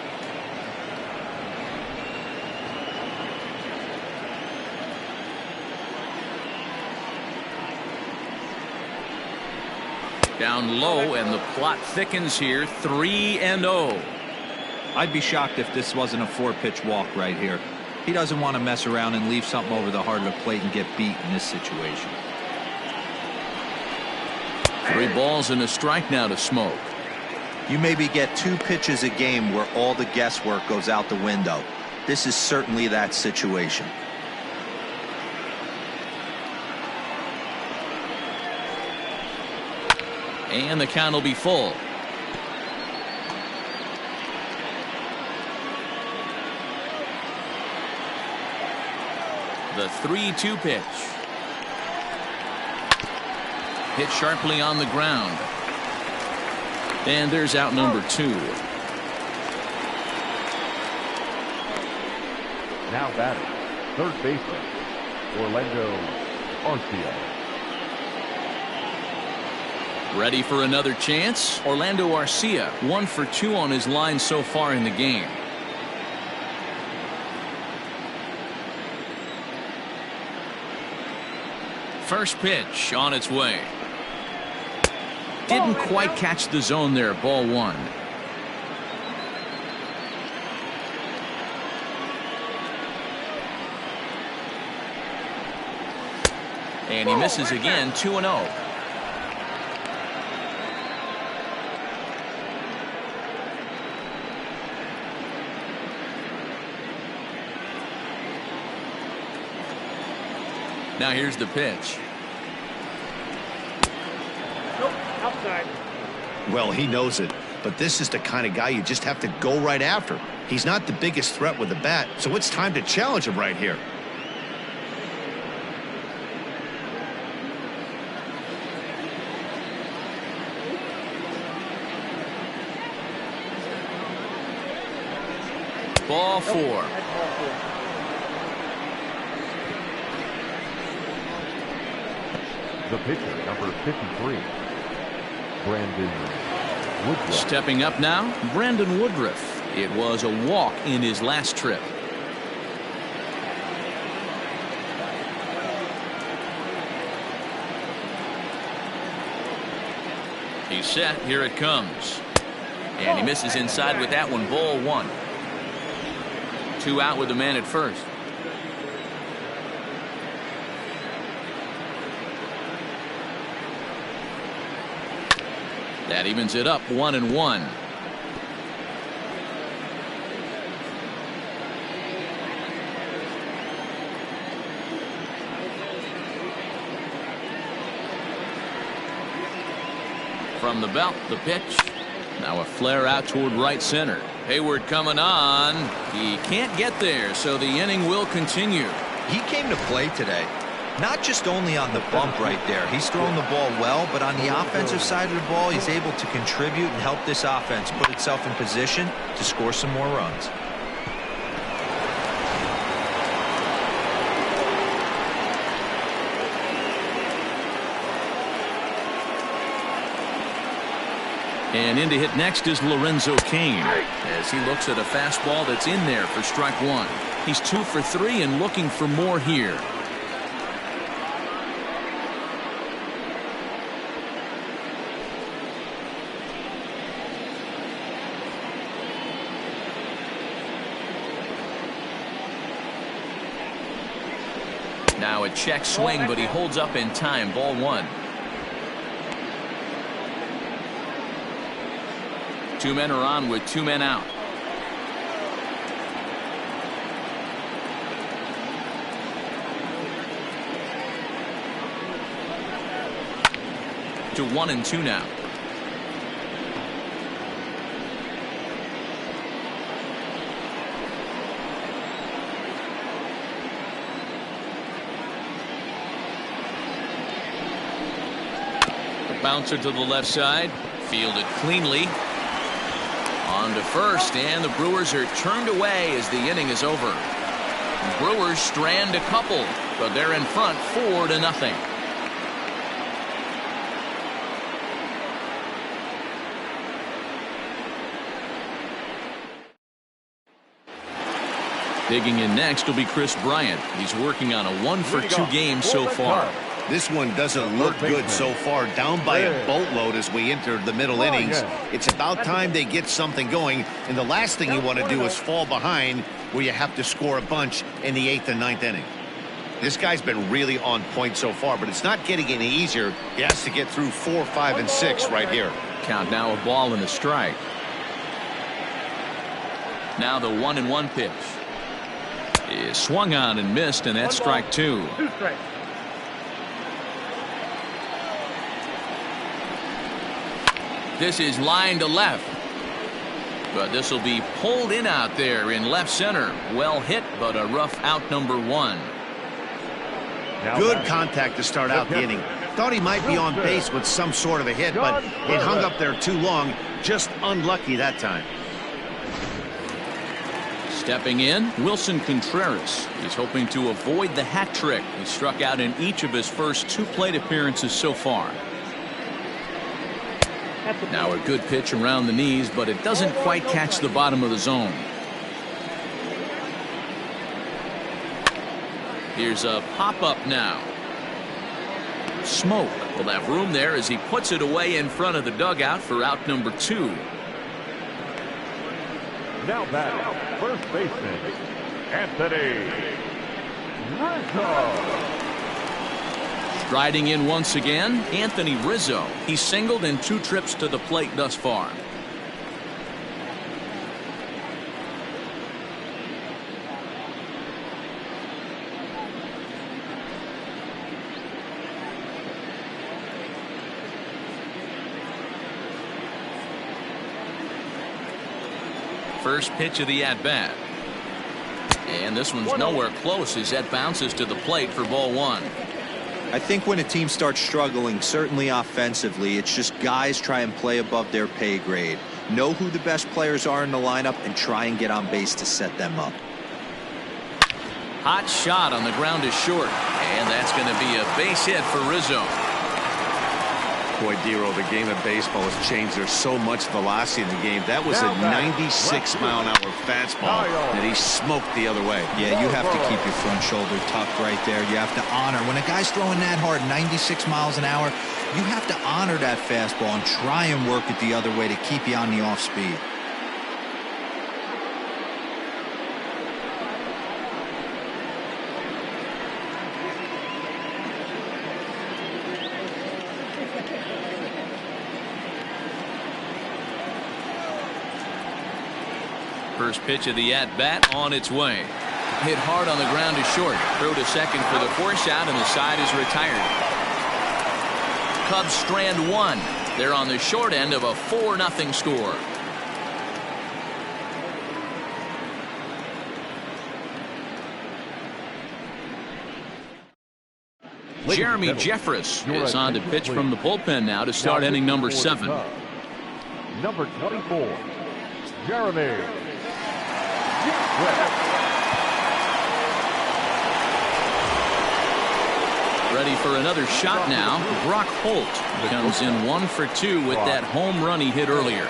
Down low, and the plot thickens here. 3-0. I'd be shocked if this wasn't a 4-pitch walk right here. He doesn't want to mess around and leave something over the heart of the plate and get beat in this situation. 3 balls and a strike now to Smoke. You maybe get 2 pitches a game where all the guesswork goes out the window. This is certainly that situation. And the count will be full. The 3-2 pitch. Hit sharply on the ground. And there's out number 2. Now batting, third baseman, Orlando Arcia. Ready for another chance? Orlando Arcia, 1 for 2 on his line so far in the game. First pitch on its way. Didn't quite catch the zone there. Ball 1. And he misses again. 2-0. Now here's the pitch. Nope, outside. Well, he knows it, but this is the kind of guy you just have to go right after. He's not the biggest threat with the bat, so it's time to challenge him right here. Ball 4. The pitcher, number 53, Brandon Woodruff. Stepping up now, Brandon Woodruff. It was a walk in his last trip. He's set. Here it comes. And he misses inside with that one. Ball 1. 2 out with the man at first. That evens it up 1-1. From the belt, the pitch. Now a flare out toward right center. Hayward coming on. He can't get there, so the inning will continue. He came to play today. Not just only on the bump right there. He's thrown the ball well, but on the offensive side of the ball, he's able to contribute and help this offense put itself in position to score some more runs. And in to hit next is Lorenzo Cain as he looks at a fastball that's in there for strike 1. He's 2 for 3 and looking for more here. Now a check swing, but he holds up in time. Ball 1. 2 men are on with 2 men out. To 1-2 now. The bouncer to the left side, fielded cleanly. On to first, and the Brewers are turned away as the inning is over. The Brewers strand a couple, but they're in front 4-0. Digging in next will be Chris Bryant. He's working on a 1 for 2 game so far. This one doesn't look good so far. Down by a boatload as we enter the middle innings. It's about time they get something going. And the last thing you want to do is fall behind where you have to score a bunch in the 8th and 9th inning. This guy's been really on point so far, but it's not getting any easier. He has to get through 4, 5, and 6 right here. Count now a ball and a strike. Now the 1-1 pitch is swung on and missed, and that's strike 2. 2 strikes. This is line to left, but this will be pulled in out there in left center. Well hit, but a rough out number 1. Good contact to start out the inning. Thought he might be on base with some sort of a hit, but it hung up there too long. Just unlucky that time. Stepping in, Wilson Contreras. He's hoping to avoid the hat trick. He struck out in each of his first 2 plate appearances so far. Now a good pitch around the knees, but it doesn't quite catch the bottom of the zone. Here's a pop-up now. Smoke will have room there as he puts it away in front of the dugout for out number 2. Now batting, first baseman, Anthony Rizzo. Striding in once again, Anthony Rizzo. He singled in 2 trips to the plate thus far. First pitch of the at-bat. And this one's nowhere close as that bounces to the plate for ball 1. I think when a team starts struggling, certainly offensively, it's just guys try and play above their pay grade. Know who the best players are in the lineup and try and get on base to set them up. Hot shot on the ground is short. And that's going to be a base hit for Rizzo. Boy, Dero, the game of baseball has changed. There's so much velocity in the game. That was a 96-mile-an-hour fastball that he smoked the other way. Yeah, you have to keep your front shoulder tucked right there. You have to honor. When a guy's throwing that hard, 96 miles an hour, you have to honor that fastball and try and work it the other way to keep you on the off speed. First pitch of the at-bat on its way. Hit hard on the ground is short. Throw to second for the force out, and the side is retired. Cubs strand 1. They're on the short end of a 4-0 score. Jeremy Jeffress is on to pitch from the bullpen now to start inning number 7. Number 24, Jeremy. Ready for another shot now. Brock Holt comes in 1 for 2 with that home run he hit earlier.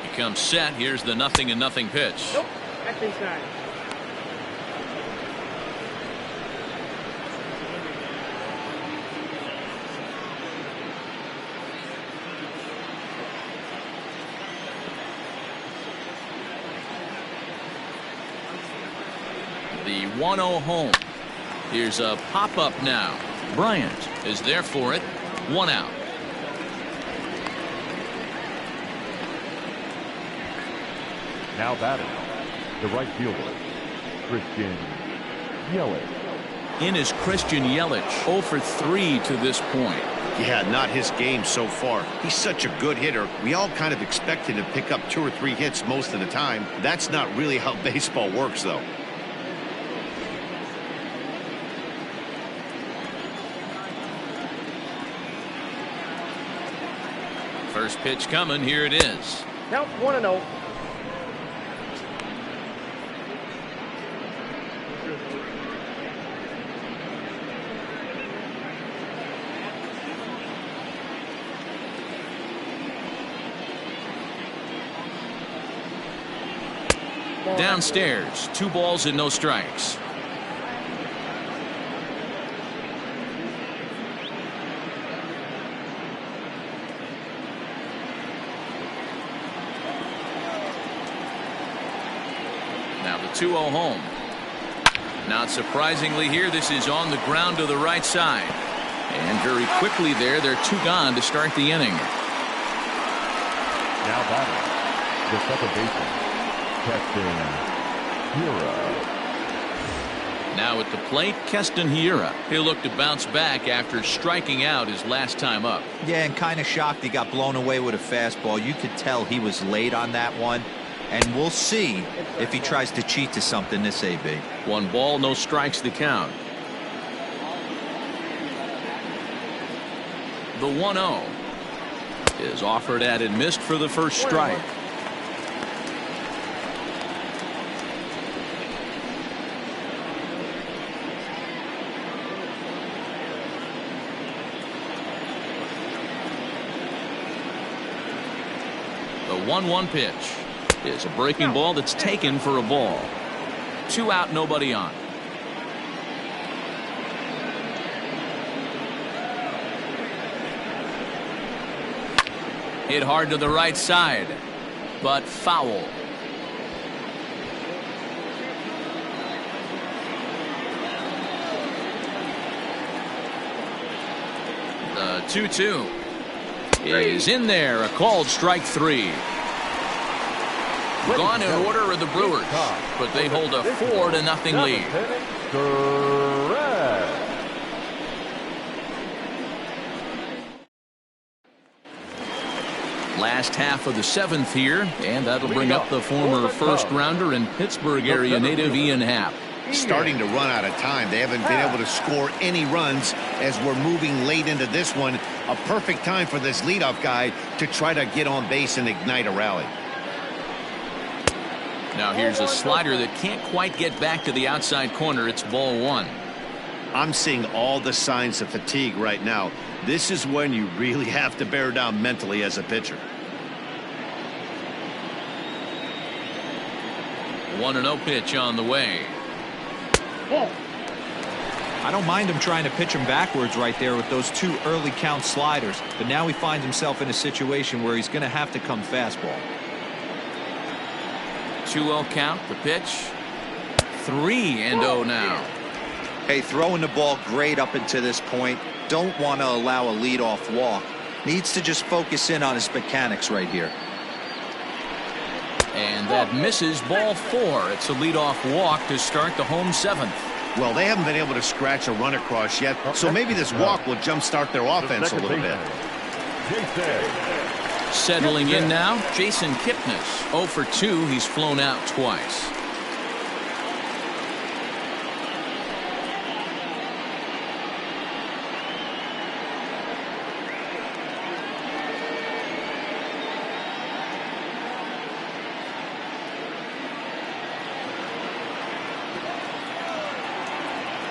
He comes set. Here's the 0-0 pitch. Nope, that's inside. The 1-0 home. Here's a pop-up now. Bryant is there for it. 1 out. Now batting, the right fielder, Christian Yelich. In is Christian Yelich, 0 for 3 to this point. Yeah, not his game so far. He's such a good hitter. We all kind of expect him to pick up 2 or 3 hits most of the time. That's not really how baseball works, though. First pitch coming. Here it is. Count 1-0. Downstairs, 2 balls and no strikes. Now the 2-0 home. Not surprisingly here, this is on the ground to the right side. And very quickly there, they're 2 gone to start the inning. Now batting, the second baseman, Captain Hero. Now at the plate, Keston Hiura. He'll look to bounce back after striking out his last time up. Yeah, and kind of shocked he got blown away with a fastball. You could tell he was late on that one. And we'll see if he tries to cheat to something this AB. 1 ball, no strikes the count. The 1-0 is offered at and missed for the first strike. The 1-1 pitch is a breaking ball that's taken for a ball. 2 out, nobody on. Hit hard to the right side, but foul. The 2-2 is in there. A called strike 3. Gone in order are the Brewers, but they hold a 4-0 lead. Last half of the 7th here, and that'll bring up the former first-rounder and Pittsburgh area native Ian Happ. Starting to run out of time. They haven't been able to score any runs as we're moving late into this one. A perfect time for this leadoff guy to try to get on base and ignite a rally. Now here's a slider that can't quite get back to the outside corner. It's ball 1. I'm seeing all the signs of fatigue right now. This is when you really have to bear down mentally as a pitcher. 1-0 pitch on the way. I don't mind him trying to pitch him backwards right there with those 2 early count sliders, but now he finds himself in a situation where he's going to have to come fastball. 2-0 count, the pitch. 3-0 now. Hey, throwing the ball great up until this point. Don't want to allow a leadoff walk. Needs to just focus in on his mechanics right here. And that misses ball 4. It's a leadoff walk to start the home 7th. Well, they haven't been able to scratch a run across yet, so maybe this walk will jumpstart their offense a little bit. Settling in now, Jason Kipnis. 0 for 2. He's flown out twice.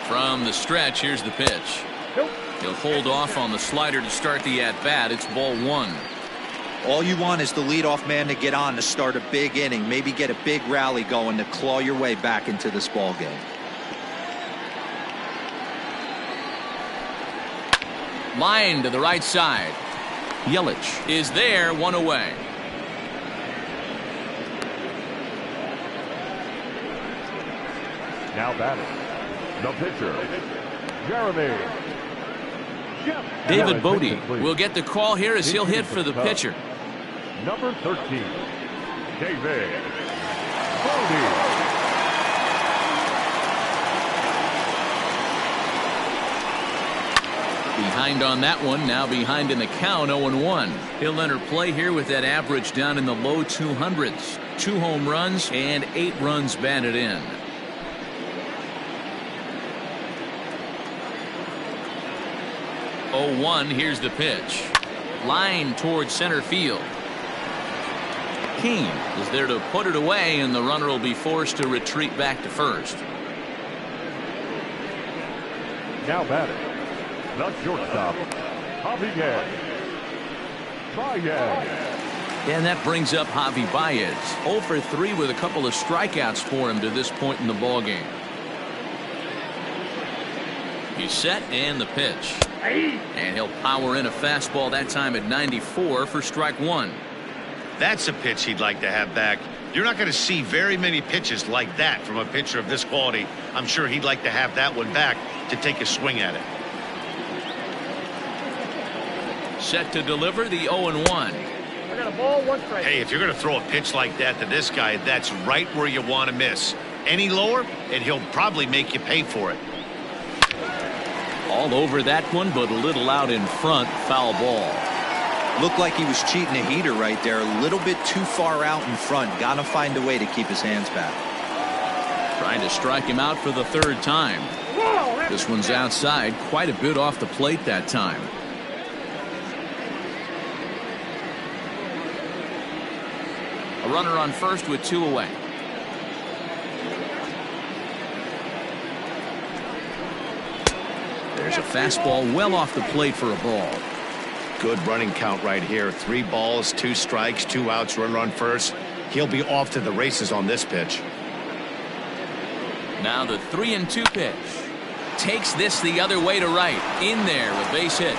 From the stretch, here's the pitch. He'll hold off on the slider to start the at-bat. It's ball 1. All you want is the leadoff man to get on to start a big inning, maybe get a big rally going to claw your way back into this ball game. Line to the right side. Yelich is there, 1 away. Now batting, the pitcher, Jeremy. David Bodie will get the call here as he'll hit for the pitcher. Number 13, David Bodie. Behind on that one, now behind in the count, 0-1. He'll enter play here with that average down in the low 200s. 2 home runs and 8 runs batted in. Oh, 1, here's the pitch. Line towards center field. King is there to put it away, and the runner will be forced to retreat back to first. Now batting, the shortstop, Javier Baez. And that brings up Javi Baez. 0 for 3 with a couple of strikeouts for him to this point in the ballgame. He's set, and the pitch. And he'll power in a fastball, that time at 94 for strike 1. That's a pitch he'd like to have back. You're not going to see very many pitches like that from a pitcher of this quality. I'm sure he'd like to have that one back to take a swing at it. Set to deliver the 0-1. I got a ball, 1 strike. Hey, if you're going to throw a pitch like that to this guy, that's right where you want to miss. Any lower, and he'll probably make you pay for it. All over that one, but a little out in front. Foul ball. Looked like he was cheating a heater right there. A little bit too far out in front. Got to find a way to keep his hands back. Trying to strike him out for the third time. This one's outside, quite a bit off the plate that time. A runner on first with 2 away. There's a fastball well off the plate for a ball. Good running count right here. 3 balls, 2 strikes, 2 outs, runner on first. He'll be off to the races on this pitch. Now the 3-2 pitch. Takes this the other way to right. In there, a base hit.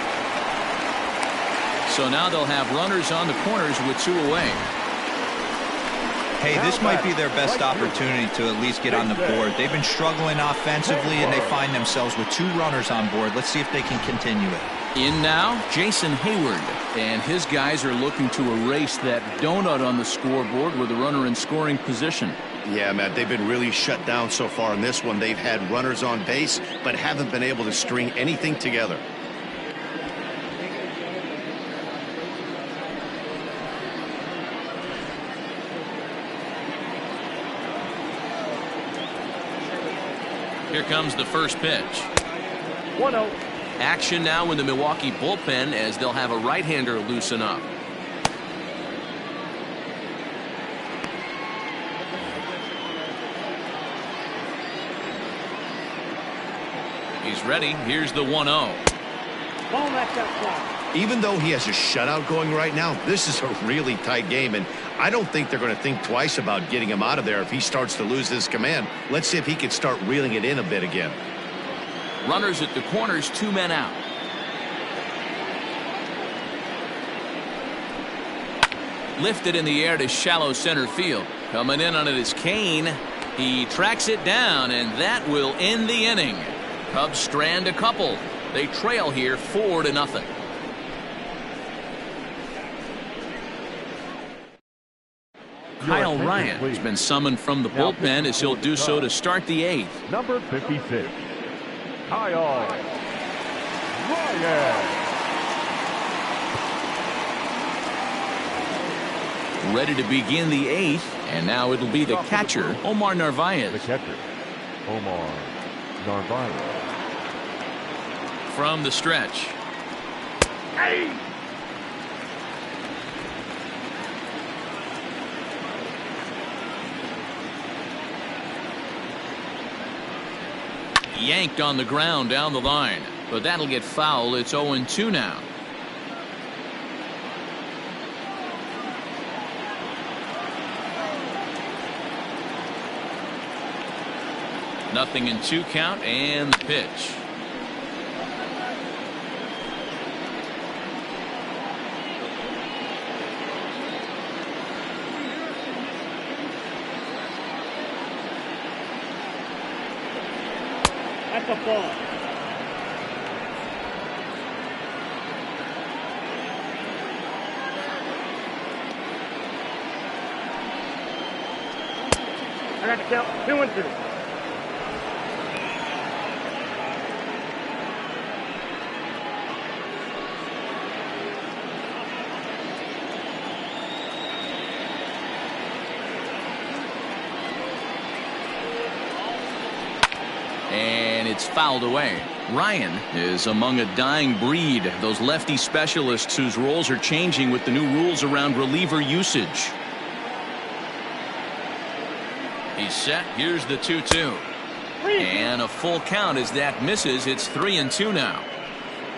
So now they'll have runners on the corners with 2 away. Hey, this might be their best opportunity to at least get on the board. They've been struggling offensively, and they find themselves with 2 runners on board. Let's see if they can continue it. In now, Jason Hayward. And his guys are looking to erase that donut on the scoreboard with a runner in scoring position. Yeah, Matt, they've been really shut down so far in this one. They've had runners on base, but haven't been able to string anything together. Here comes the first pitch. 1-0. Action now in the Milwaukee bullpen as they'll have a right-hander loosen up. He's ready. Here's the 1-0. Ball match outside. Even though he has a shutout going right now, this is a really tight game, and I don't think they're going to think twice about getting him out of there if he starts to lose his command. Let's see if he can start reeling it in a bit again. Runners at the corners, 2 men out. Lifted in the air to shallow center field. Coming in on it is Kane. He tracks it down, and that will end the inning. Cubs strand a couple. They trail here 4-0. Kyle Ryan has been summoned from the bullpen as he'll do so to start the 8th. Number 56, Kyle Ryan. Ready to begin the 8th, and now it'll be the catcher, Omar Narvaez. The catcher, Omar Narvaez. From the stretch. Hey! Yanked on the ground down the line, but that'll get foul. It's 0-2 now. Nothing in 2 count, and the pitch. That's a ball. I got to count 2-2. And it's fouled away. Ryan is among a dying breed, those lefty specialists whose roles are changing with the new rules around reliever usage. He's set. Here's the 2-2. And a full count as that misses. It's 3-2 now.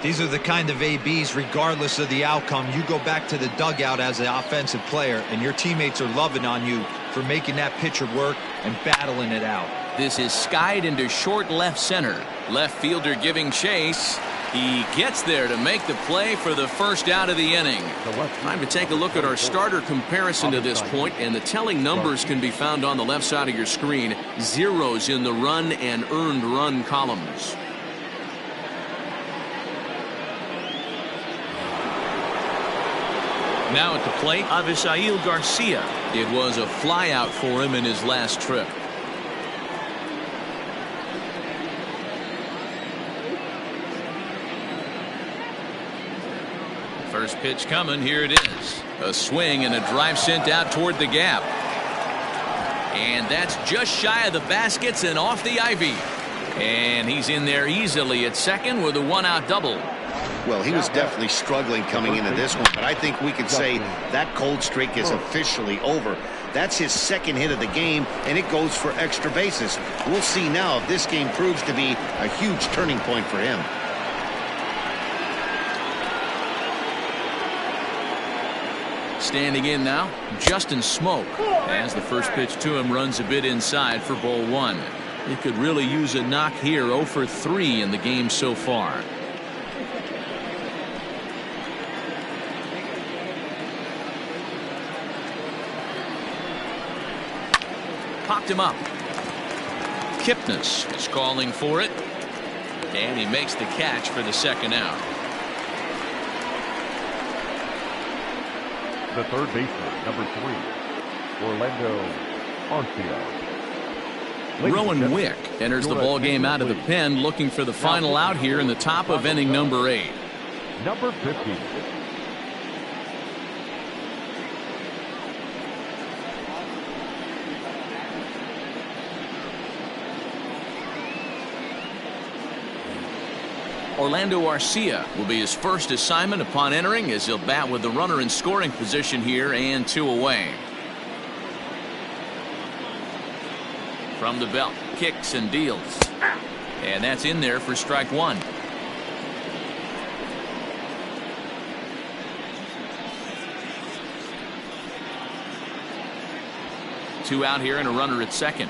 These are the kind of ABs, regardless of the outcome, you go back to the dugout as an offensive player, and your teammates are loving on you for making that pitcher work and battling it out. This is skied into short left center. Left fielder giving chase. He gets there to make the play for the first out of the inning. Time to take a look at our starter comparison to this point, and the telling numbers can be found on the left side of your screen. Zeros in the run and earned run columns. Now at the plate, Avisail Garcia. It was a flyout for him in his last trip. First pitch coming. Here it is. A swing and a drive sent out toward the gap. And that's just shy of the baskets and off the ivy. And he's in there easily at second with a one-out double. Well, he was definitely struggling coming into this one, but I think we could say that cold streak is officially over. That's his second hit of the game, and it goes for extra bases. We'll see now if this game proves to be a huge turning point for him. Standing in now, Justin Smoke, as the first pitch to him runs a bit inside for ball one. He could really use a knock here. 0 for 3 in the game so far. Popped him up. Kipnis is calling for it, and he makes the catch for the second out. The third baseman, number 3, Orlando Arcia. Rowan Wick enters the ball game out of the pen, looking for the final out here in the top of inning number 8. Number 50. Orlando Arcia will be his first assignment upon entering, as he'll bat with the runner in scoring position here and 2 away. From the belt, kicks and deals. And that's in there for strike 1. Two out here and a runner at second.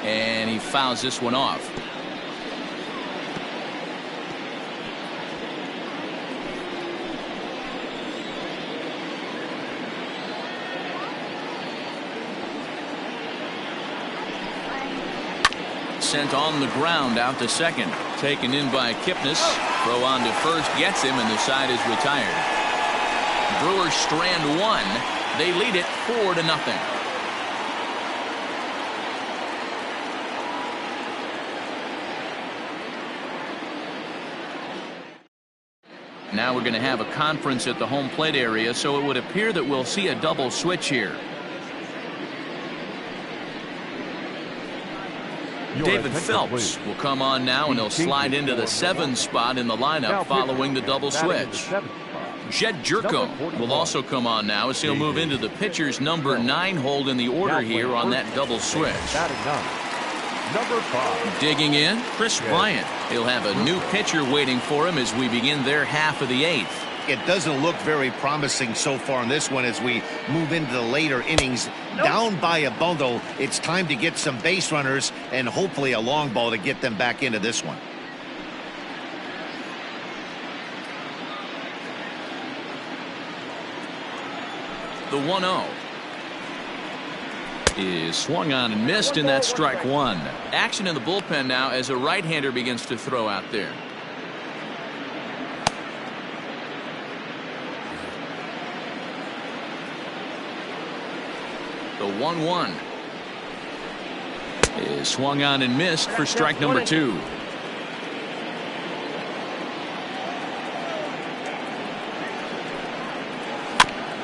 And he fouls this one off. Sent on the ground out to second. Taken in by Kipnis. Throw on to first gets him, and the side is retired. Brewers strand 1. They lead it 4-0. Now we're going to have a conference at the home plate area, so it would appear that we'll see a double switch here. David Phelps will come on now, and he'll slide into the 7 spot in the lineup following the double switch. Jed Jerko will also come on now, as he'll move into the pitcher's number 9 hold in the order here on that double switch. Number 5. Digging in, Chris Bryant. He'll have a new pitcher waiting for him as we begin their half of the 8th. It doesn't look very promising so far in this one as we move into the later innings. Down by a bundle, it's time to get some base runners and hopefully a long ball to get them back into this one. The 1-0 is swung on and missed, and that's strike 1. Action in the bullpen now as a right-hander begins to throw out there. The 1-1 is swung on and missed for strike number 2.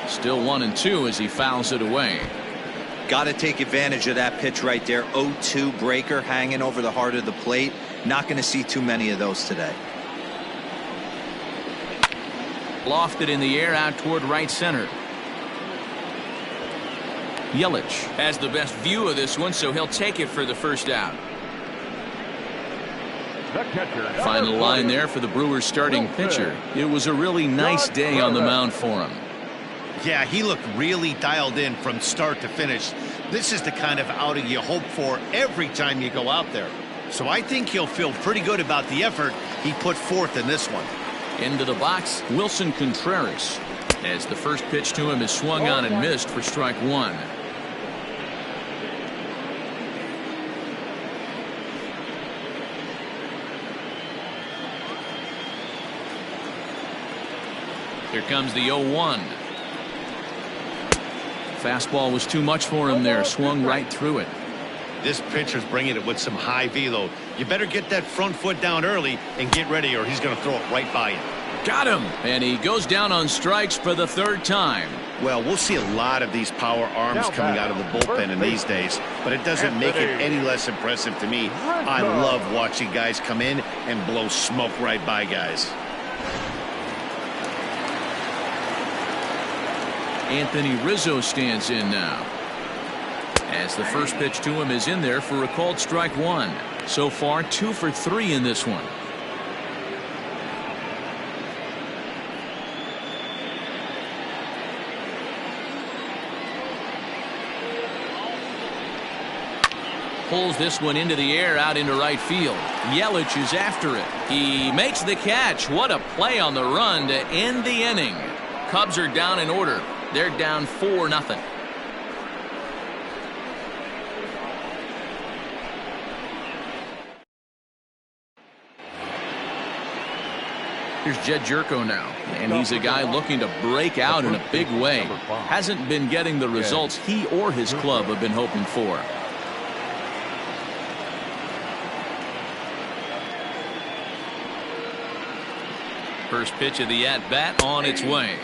Still 1-2 as he fouls it away. Got to take advantage of that pitch right there. 0-2 breaker hanging over the heart of the plate. Not going to see too many of those today. Lofted in the air out toward right center. Yelich has the best view of this one, so he'll take it for the first out. Final line there for the Brewers starting pitcher. It was a really nice day on the mound for him. Yeah, he looked really dialed in from start to finish. This is the kind of outing you hope for every time you go out there. So I think he'll feel pretty good about the effort he put forth in this one. Into the box, Wilson Contreras, as the first pitch to him is swung on and missed for strike 1. Here comes the 0-1. Fastball was too much for him there, swung right through it. This pitcher's bringing it with some high velo. You better get that front foot down early and get ready, or he's going to throw it right by you. Got him. And he goes down on strikes for the third time. Well, we'll see a lot of these power arms coming out of the bullpen in these days, but it doesn't make it any less impressive to me. I love watching guys come in and blow smoke right by guys. Anthony Rizzo stands in now, as the first pitch to him is in there for a called strike one. So far 2 for 3 in this one. Pulls this one into the air out into right field. Yelich is after it. He makes the catch. What a play on the run to end the inning. Cubs are down in order. They're down 4-0. Here's Jed Jerko now, and he's a guy looking to break out in a big way. Hasn't been getting the results he or his club have been hoping for. First pitch of the at-bat on its way.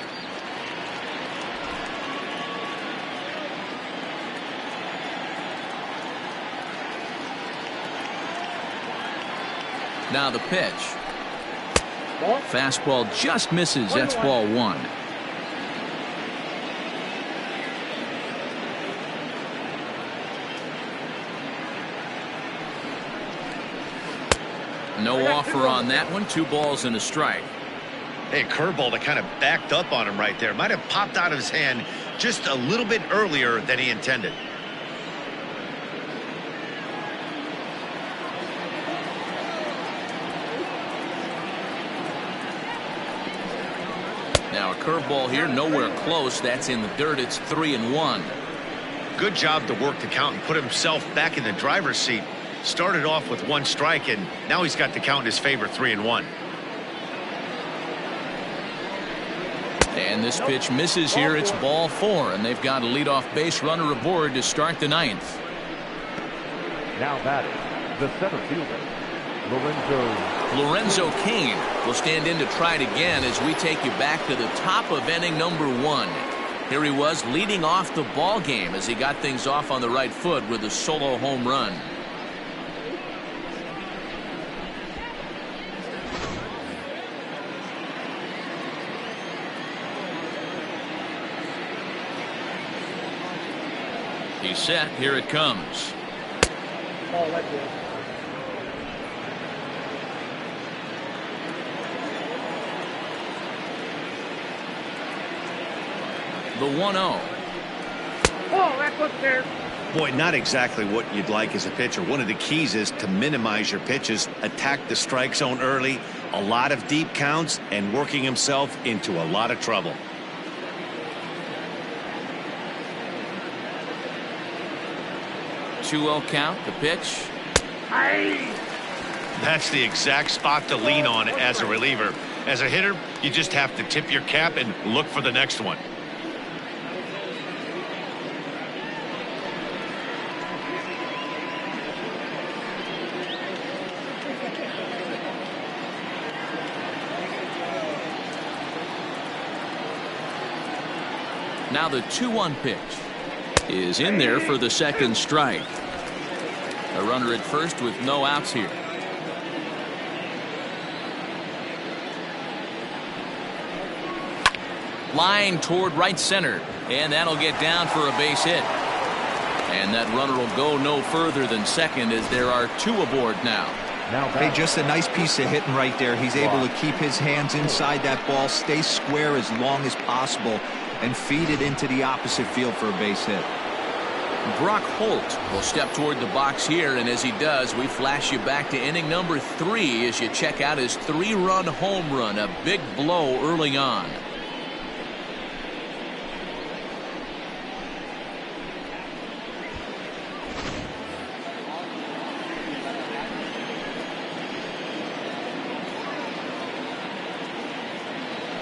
Now the pitch. Fastball just misses. That's ball one. No offer on that one. 2 balls and a strike. Hey, curveball that kind of backed up on him right there. Might have popped out of his hand just a little bit earlier than he intended. Now a curveball here, nowhere close. That's in the dirt. It's 3-1. Good job to work the count and put himself back in the driver's seat. Started off with 1 strike, and now he's got the count in his favor, 3-1. And this pitch misses here. It's ball 4, and they've got a leadoff base runner aboard to start the 9th. Now batting, the center fielder, Lorenzo Cain will stand in to try it again as we take you back to the top of inning number 1. Here he was leading off the ball game as he got things off on the right foot with a solo home run. He's set. Here it comes. Oh, that's good. The 1-0. Oh, that's upstairs. Boy, not exactly what you'd like as a pitcher. One of the keys is to minimize your pitches, attack the strike zone early, a lot of deep counts, and working himself into a lot of trouble. Two-0 count. The pitch. That's the exact spot to lean on as a reliever. As a hitter, you just have to tip your cap and look for the next one. Now the 2-1 pitch is in there for the second strike. A runner at first with no outs here. Line toward right center, and that'll get down for a base hit. And that runner will go no further than second as there are 2 aboard now. Hey, just a nice piece of hitting right there. He's able to keep his hands inside that ball, stay square as long as possible, and feed it into the opposite field for a base hit. Brock Holt will step toward the box here, and as he does, we flash you back to inning number 3 as you check out his 3-run home run, a big blow early on.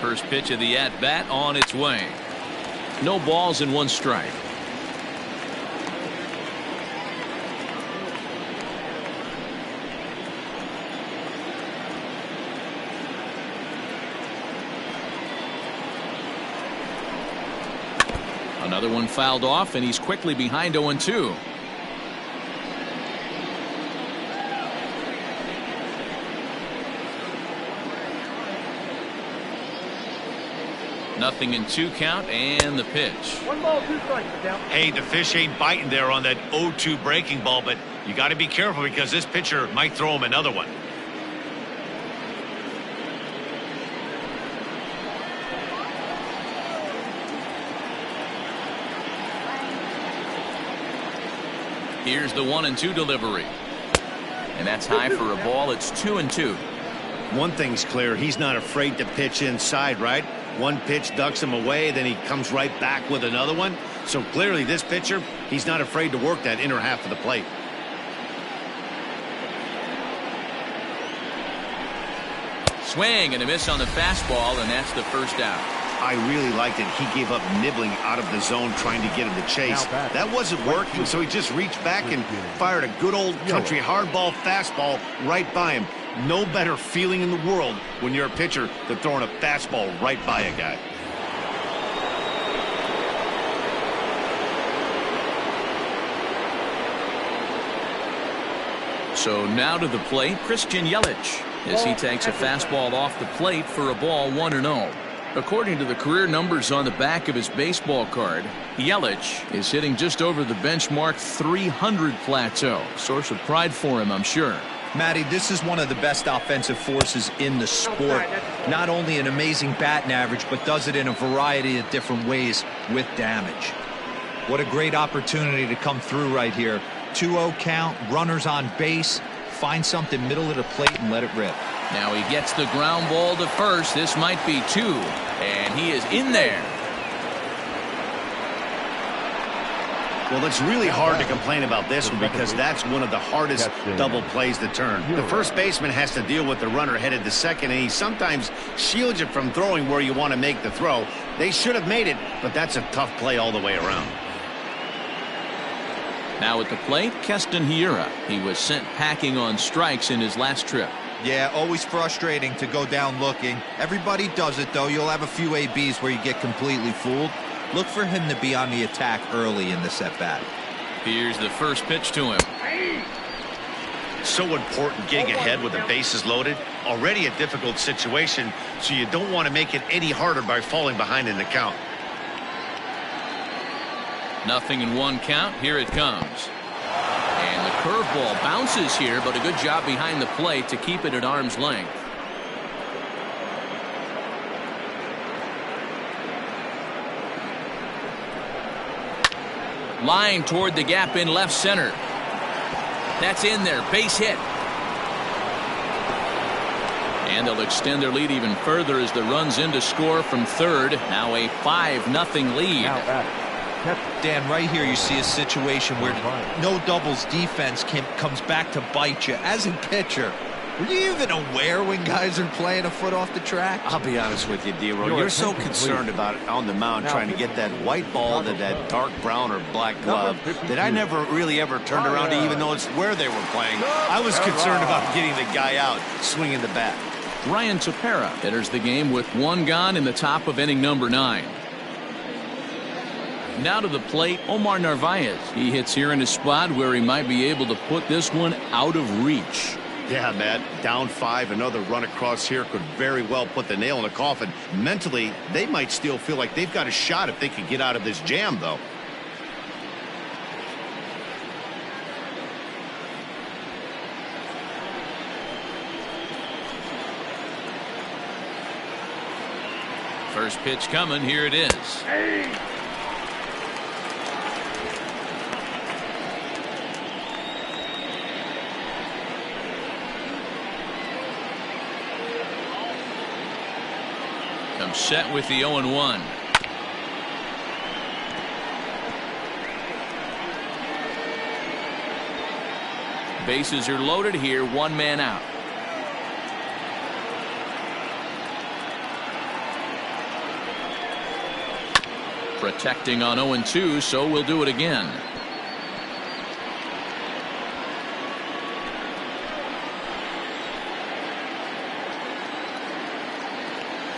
First pitch of the at-bat on its way. No balls and 1 strike. Another one fouled off, and he's quickly behind 0-2. Nothing in 2 count, and the pitch. 1 ball, 2 strikes. Down. Hey, the fish ain't biting there on that 0-2 breaking ball, but you got to be careful because this pitcher might throw him another one. Here's the 1-2 delivery. And that's high for a ball. It's 2-2. One thing's clear. He's not afraid to pitch inside, right? One pitch ducks him away, then he comes right back with another one. So clearly this pitcher, he's not afraid to work that inner half of the plate. Swing and a miss on the fastball, and that's the first out. I really liked it. He gave up nibbling out of the zone trying to get him to chase. That wasn't working, so he just reached back and fired a good old country hardball fastball right by him. No better feeling in the world when you're a pitcher than throwing a fastball right by a guy. So now to the plate, Christian Yelich, as he takes a fastball off the plate for a ball 1-0. According to the career numbers on the back of his baseball card, Yelich is hitting just over the benchmark 300 plateau. Source of pride for him, I'm sure. Matty, this is one of the best offensive forces in the sport. Not only an amazing batting average, but does it in a variety of different ways with damage. What a great opportunity to come through right here. 2-0 count, runners on base. Find something middle of the plate and let it rip. Now he gets the ground ball to first. This might be 2, and he is in there. Well, it's really hard to complain about this one because that's one of the hardest double plays to turn. The first baseman has to deal with the runner headed to second, and he sometimes shields you from throwing where you want to make the throw. They should have made it, but that's a tough play all the way around. Now at the plate, Keston Hiura. He was sent packing on strikes in his last trip. Yeah, always frustrating to go down looking. Everybody does it, though. You'll have a few ABs where you get completely fooled. Look for him to be on the attack early in the at-bat. Here's the first pitch to him. So important getting ahead with the bases loaded. Already a difficult situation, so you don't want to make it any harder by falling behind in the count. Nothing in 1 count. Here it comes. And the curveball bounces here, but a good job behind the plate to keep it at arm's length. Line toward the gap in left center. That's in there. Base hit. And they'll extend their lead even further as the run's in to score from third. Now a 5-0 lead. Dan, right here you see a situation where no doubles defense comes back to bite you. As a pitcher, were you even aware when guys are playing a foot off the track? I'll be honest with you, D-Row. You're so concerned about it on the mound trying to get that white ball to that dark brown or black glove that I never really ever turned around to even notice where they were playing. I was concerned about getting the guy out swinging the bat. Ryan Tepera enters the game with 1 gone in the top of inning number 9. Now to the plate, Omar Narvaez. He hits here in a spot where he might be able to put this one out of reach. Yeah, Matt, down 5, another run across here could very well put the nail in the coffin. Mentally, they might still feel like they've got a shot if they could get out of this jam, though. First pitch coming. Here it is. Comes set with the 0-1. Bases are loaded here. 1 man out. Protecting on 0-2, so we'll do it again.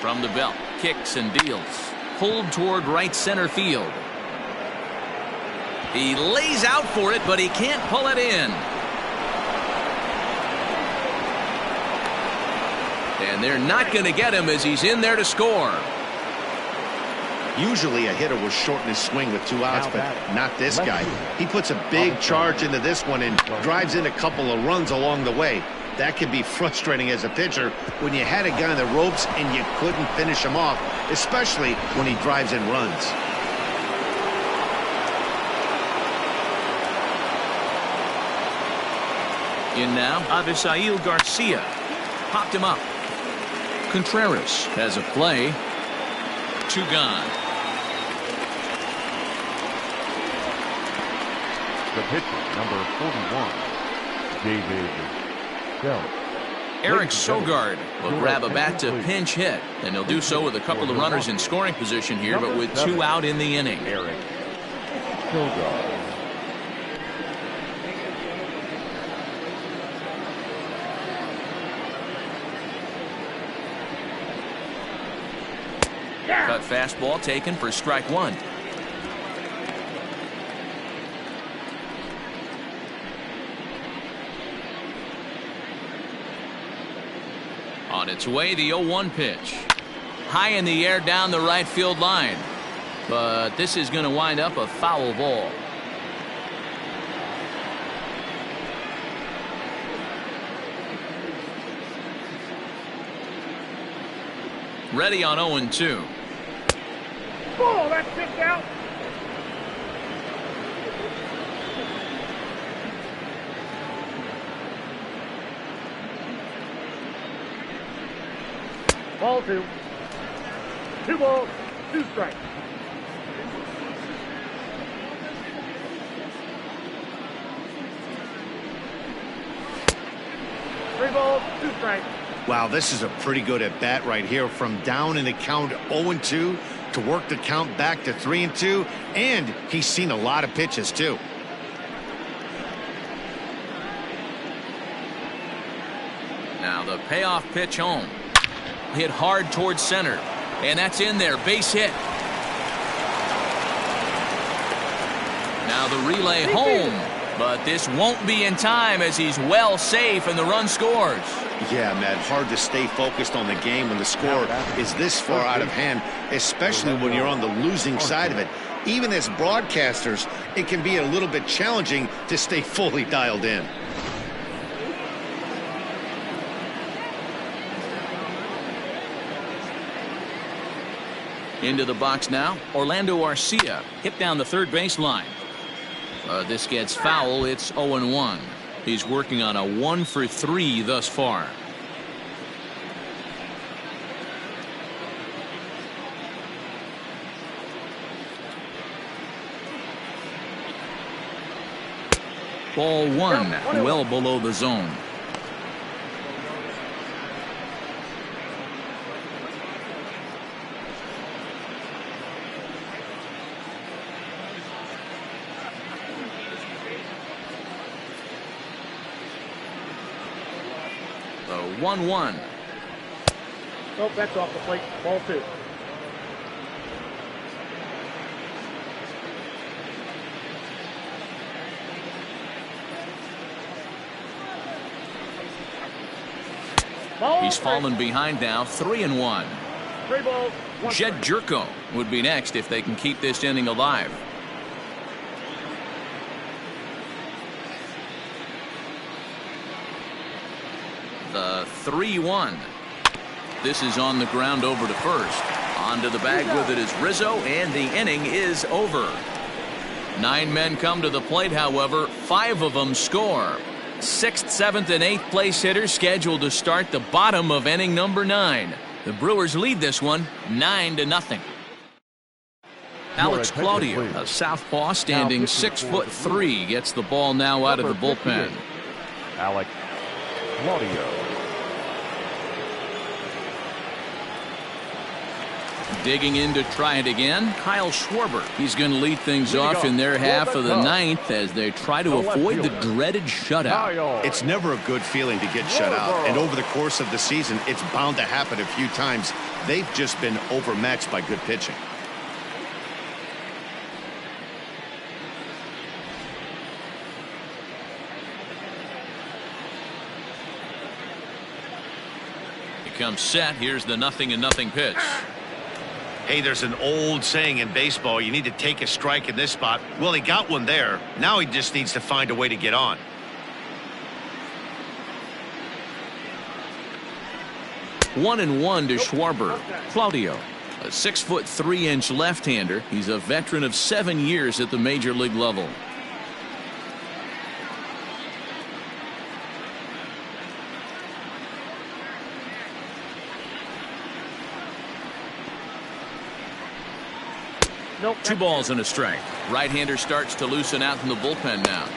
From the belt, kicks and deals. Pulled toward right center field. He lays out for it, but he can't pull it in. And they're not going to get him as he's in there to score. Usually a hitter will shorten his swing with 2 outs, but not this guy. He puts a big charge into this one and drives in a couple of runs along the way. That can be frustrating as a pitcher when you had a guy on the ropes and you couldn't finish him off, especially when he drives in runs. In now, Avisail Garcia. Popped him up. Contreras has a play. 2 gone. The pitcher, number 41, David Bell. Eric Sogard will grab a bat to pinch hit, and he'll do so with a couple of runners in scoring position here, but with 2 out in the inning. Eric Sogard. Cut fastball taken for strike 1. On its way, the 0-1 pitch. High in the air down the right field line. But this is going to wind up a foul ball. Ready on 0-2. Oh, that's kicked out. Ball 2. 2 balls, 2 strikes. Three balls, 2 strikes. Wow, this is a pretty good at bat right here. From down in the count 0-2 to work the count back to 3-2, and he's seen a lot of pitches too. Now the payoff pitch home. Hit hard towards center, and that's in there. Base hit. Now the relay home, but this won't be in time as he's well safe and the run scores. Yeah, Matt, hard to stay focused on the game when the score is this far out of hand, especially when you're on the losing side of it. Even as broadcasters, it can be a little bit challenging to stay fully dialed in. Into the box now, Orlando Arcia hit down the third baseline. This gets foul. It's 0-1. He's working on a 1-for-3 thus far. Ball 1, well below the zone. The 1-1. Nope, that's off the plate. Ball 2. He's fallen behind now, 3-1. 3 balls, 1 Jed strike. Jerko would be next if they can keep this inning alive. The 3-1. This is on the ground over to first. Onto the bag with it is Rizzo, and the inning is over. 9 men come to the plate, however, 5 of them score. 6th, 7th, and 8th place hitters scheduled to start the bottom of inning number 9. The Brewers lead this one 9-0. Alex Claudio, a southpaw standing 6'3", gets the ball now out of the bullpen. Alex Claudio. Digging in to try it again, Kyle Schwarber. He's going to lead things off in their half of the 9th as they try to avoid the dreaded shutout. It's never a good feeling to get shut out, and over the course of the season, it's bound to happen a few times. They've just been overmatched by good pitching. comes set. Here's the 0-0 pitch. Hey, there's an old saying in baseball, you need to take a strike in this spot. Well, he got one there. Now he just needs to find a way to get on. One and one to Schwarber. Claudio, a 6'3" left-hander. He's a veteran of 7 years at the major league level. Nope. 2 balls and a strike. Right-hander starts to loosen out in the bullpen now.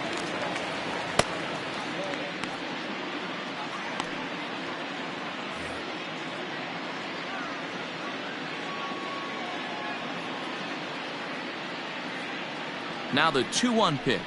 Now the 2-1 pitch.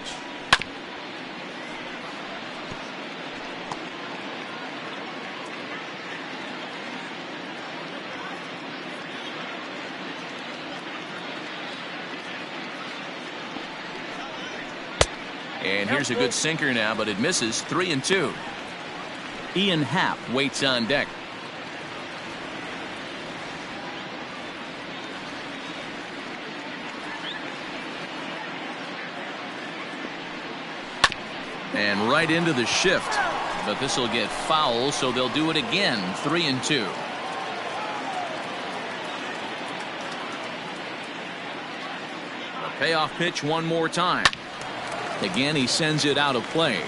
And here's a good sinker now, but it misses. 3-2. Ian Happ waits on deck. And right into the shift. But this will get foul, so they'll do it again. 3-2. A payoff pitch one more time. Again, he sends it out of play.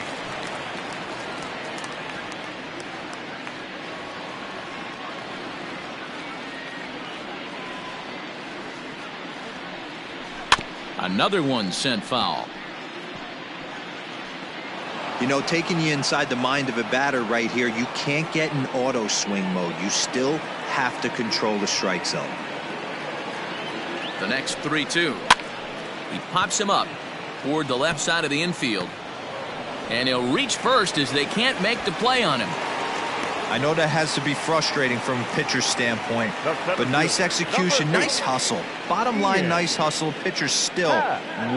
Another one sent foul. You know, taking you inside the mind of a batter right here, you can't get in auto swing mode. You still have to control the strike zone. The next 3-2. He pops him up toward the left side of the infield. And he'll reach first as they can't make the play on him. I know that has to be frustrating from a pitcher's standpoint, but nice execution, nice hustle. Bottom line, nice hustle. Pitcher's still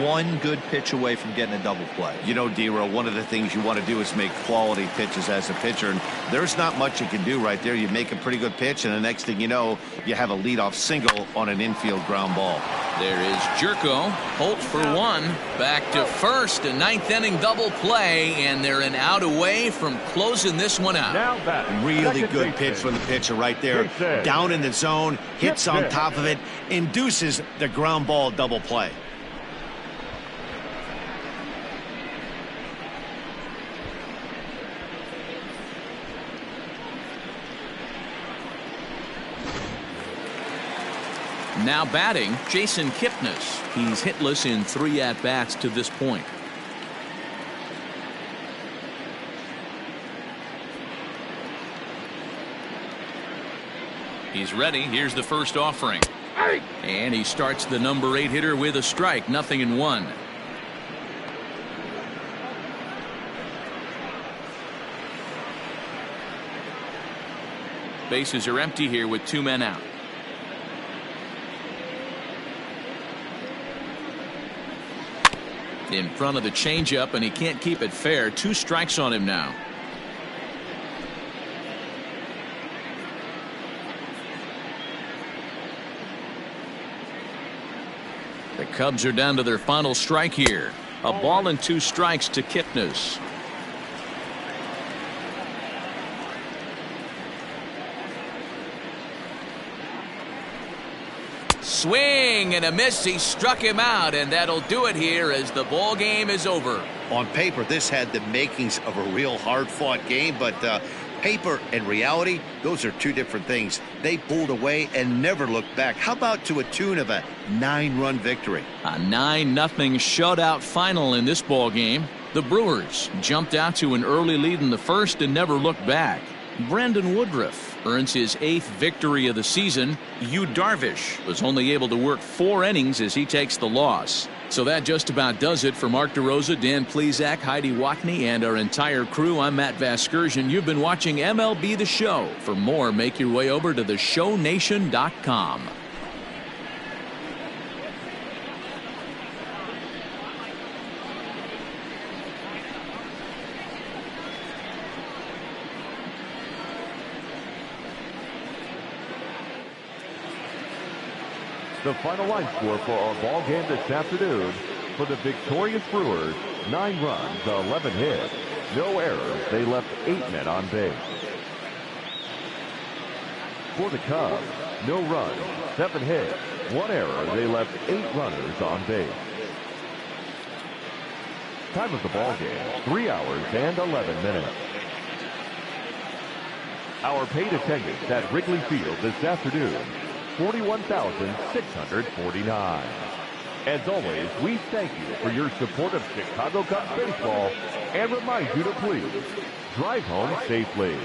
one good pitch away from getting a double play. You know, D-Row, one of the things you want to do is make quality pitches as a pitcher, and there's not much you can do right there. You make a pretty good pitch, and the next thing you know, you have a leadoff single on an infield ground ball. There is Jerko. Holt for one. Back to first. A 9th inning double play, and they're an out away from closing this one out. Now back. Really good pitch from the pitcher right there. Down in the zone, hits on top of it, induces the ground ball double play. Now batting, Jason Kipnis. He's hitless in 3 at-bats to this point. He's ready. Here's the first offering. And he starts the number 8 hitter with a strike. 0-1. Bases are empty here with 2 men out. In front of the changeup, and he can't keep it fair. 2 strikes on him now. The Cubs are down to their final strike here. A ball and 2 strikes to Kipnis. Swing and a miss. He struck him out, and that'll do it here as the ball game is over. On paper, this had the makings of a real hard-fought game, but paper and reality, those are 2 different things. They pulled away and never looked back. How about to a tune of a 9-run victory? A 9-0 shutout final in this ball game. The Brewers jumped out to an early lead in the first and never looked back. Brandon Woodruff earns his 8th victory of the season. Yu Darvish was only able to work 4 innings as he takes the loss. So that just about does it. For Mark DeRosa, Dan Plesac, Heidi Watney, and our entire crew, I'm Matt Vasgersian. You've been watching MLB The Show. For more, make your way over to theshownation.com. The final line score for our ball game this afternoon: for the victorious Brewers, 9 runs, 11 hits, no errors. They left 8 men on base. For the Cubs, no runs, 7 hits, 1 error. They left 8 runners on base. Time of the ball game, 3 hours and 11 minutes. Our paid attendance at Wrigley Field this afternoon, 41,649. As always, we thank you for your support of Chicago Cubs baseball and remind you to please drive home safely.